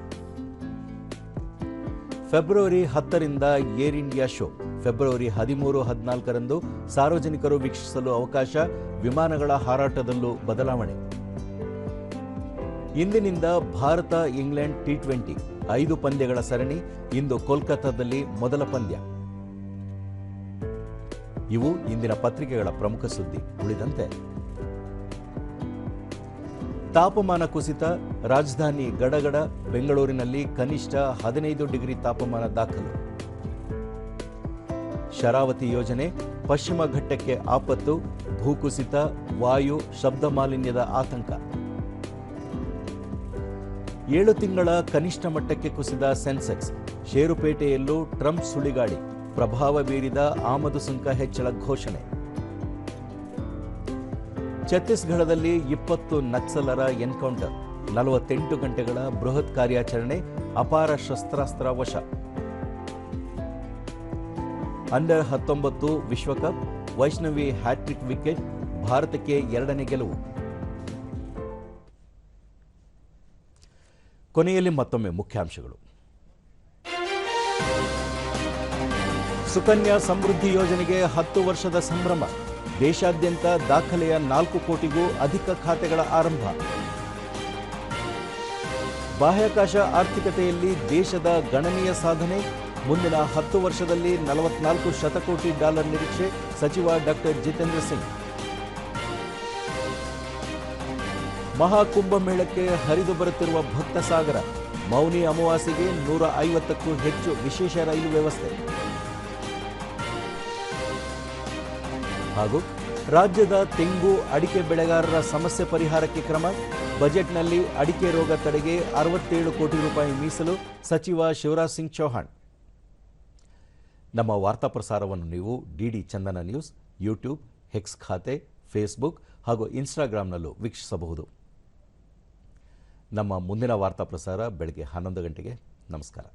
ಫೆಬ್ರವರಿ 10ರಿಂದ ಏರ್ ಇಂಡಿಯಾ ಶೋ, ಫೆಬ್ರವರಿ 13-14ರಂದು ಸಾರ್ವಜನಿಕರು ವೀಕ್ಷಿಸಲು ಅವಕಾಶ, ವಿಮಾನಗಳ ಹಾರಾಟದಲ್ಲೂ ಬದಲಾವಣೆ. ಇಂದಿನಿಂದ ಭಾರತ ಇಂಗ್ಲೆಂಡ್ ಟಿ20 5 ಪಂದ್ಯಗಳ ಸರಣಿ, ಇಂದು ಕೋಲ್ಕತ್ತಾದಲ್ಲಿ ಮೊದಲ ಪಂದ್ಯ. ಇವು ಇಂದಿನ ಪತ್ರಿಕೆಗಳ ಪ್ರಮುಖ ಸುದ್ದಿ. ಉಳಿದಂತೆ ತಾಪಮಾನ ಕುಸಿತ, ರಾಜಧಾನಿ ಗಡಗಡ, ಬೆಂಗಳೂರಿನಲ್ಲಿ ಕನಿಷ್ಠ 15 ಡಿಗ್ರಿ ತಾಪಮಾನ ದಾಖಲು. ಶರಾವತಿ ಯೋಜನೆ, ಪಶ್ಚಿಮ ಘಟ್ಟಕ್ಕೆ ಆಪತ್ತು, ಭೂಕುಸಿತ, ವಾಯು, ಶಬ್ದ ಮಾಲಿನ್ಯದ ಆತಂಕ. 7 ತಿಂಗಳ ಕನಿಷ್ಠ ಮಟ್ಟಕ್ಕೆ ಕುಸಿದ ಸೆನ್ಸೆಕ್ಸ್, ಷೇರುಪೇಟೆಯಲ್ಲೂ ಟ್ರಂಪ್ ಸುಳಿಗಾಡಿ, ಪ್ರಭಾವ ಬೀರಿದ ಆಮದು ಸುಂಕ ಹೆಚ್ಚಳ ಘೋಷಣೆ. ಛತ್ತೀಸ್ಗಢದಲ್ಲಿ 20 ನಕ್ಸಲರ ಎನ್ಕೌಂಟರ್, 48 ಗಂಟೆಗಳ ಬೃಹತ್ ಕಾರ್ಯಾಚರಣೆ, ಅಪಾರ ಶಸ್ತ್ರಾಸ್ತ್ರ ವಶ. ಅಂಡರ್ 19 ವಿಶ್ವಕಪ್, ವೈಷ್ಣವಿ ಹ್ಯಾಟ್ರಿಕ್ ವಿಕೆಟ್, ಭಾರತಕ್ಕೆ 2ನೇ ಗೆಲುವು. ಕೊನೆಯಲ್ಲಿ ಮತ್ತೊಮ್ಮೆ ಮುಖ್ಯಾಂಶಗಳು. ಸುಕನ್ಯಾ ಸಮೃದ್ಧಿ ಯೋಜನೆಗೆ 10 ವರ್ಷದ ಸಂಭ್ರಮ, ದೇಶಾದ್ಯಂತ ದಾಖಲೆಯ 4 ಕೋಟಿಗೂ ಅಧಿಕ ಖಾತೆಗಳ ಆರಂಭ. ಬಾಹ್ಯಾಕಾಶ ಆರ್ಥಿಕತೆಯಲ್ಲಿ ದೇಶದ ಗಣನೀಯ ಸಾಧನೆ, ಮುಂದಿನ 10 ವರ್ಷದಲ್ಲಿ $44 ಶತಕೋಟಿ ನಿರೀಕ್ಷೆ, ಸಚಿವ ಡಾಕ್ಟರ್ ಜಿತೇಂದ್ರ ಸಿಂಗ್. ಮಹಾಕುಂಭಮೇಳಕ್ಕೆ ಹರಿದು ಬರುತ್ತಿರುವ ಭಕ್ತ ಸಾಗರ, ಮೌನಿ ಅಮಾವಾಸ್ಯೆಗೆ 150ಕ್ಕೂ ಹೆಚ್ಚು ವಿಶೇಷ ರೈಲು ವ್ಯವಸ್ಥೆ. ಹಾಗೂ ರಾಜ್ಯದ ತೆಂಗು, ಅಡಿಕೆ ಬೆಳೆಗಾರರ ಸಮಸ್ಯೆ ಪರಿಹಾರಕ್ಕೆ ಕ್ರಮ, ಬಜೆಟ್ನಲ್ಲಿ ಅಡಿಕೆ ರೋಗ ತಡೆಗೆ 67 ಕೋಟಿ ರೂಪಾಯಿ ಮೀಸಲು, ಸಚಿವ ಶಿವರಾಜ್ ಸಿಂಗ್ ಚೌಹಾಣ್. ನಮ್ಮ ವಾರ್ತಾ ಪ್ರಸಾರವನ್ನು ನೀವು ಡಿಡಿ ಚಂದನ ನ್ಯೂಸ್, ಯೂಟ್ಯೂಬ್, ಹೆಕ್ಸ್ ಖಾತೆ, ಫೇಸ್ಬುಕ್ ಹಾಗೂ ಇನ್ಸ್ಟಾಗ್ರಾಂನಲ್ಲೂ ವೀಕ್ಷಿಸಬಹುದು. ನಮ್ಮ ಮುಂದಿನ ವಾರ್ತಾ ಪ್ರಸಾರ ಬೆಳಗ್ಗೆ 11 ಗಂಟೆಗೆ. ನಮಸ್ಕಾರ.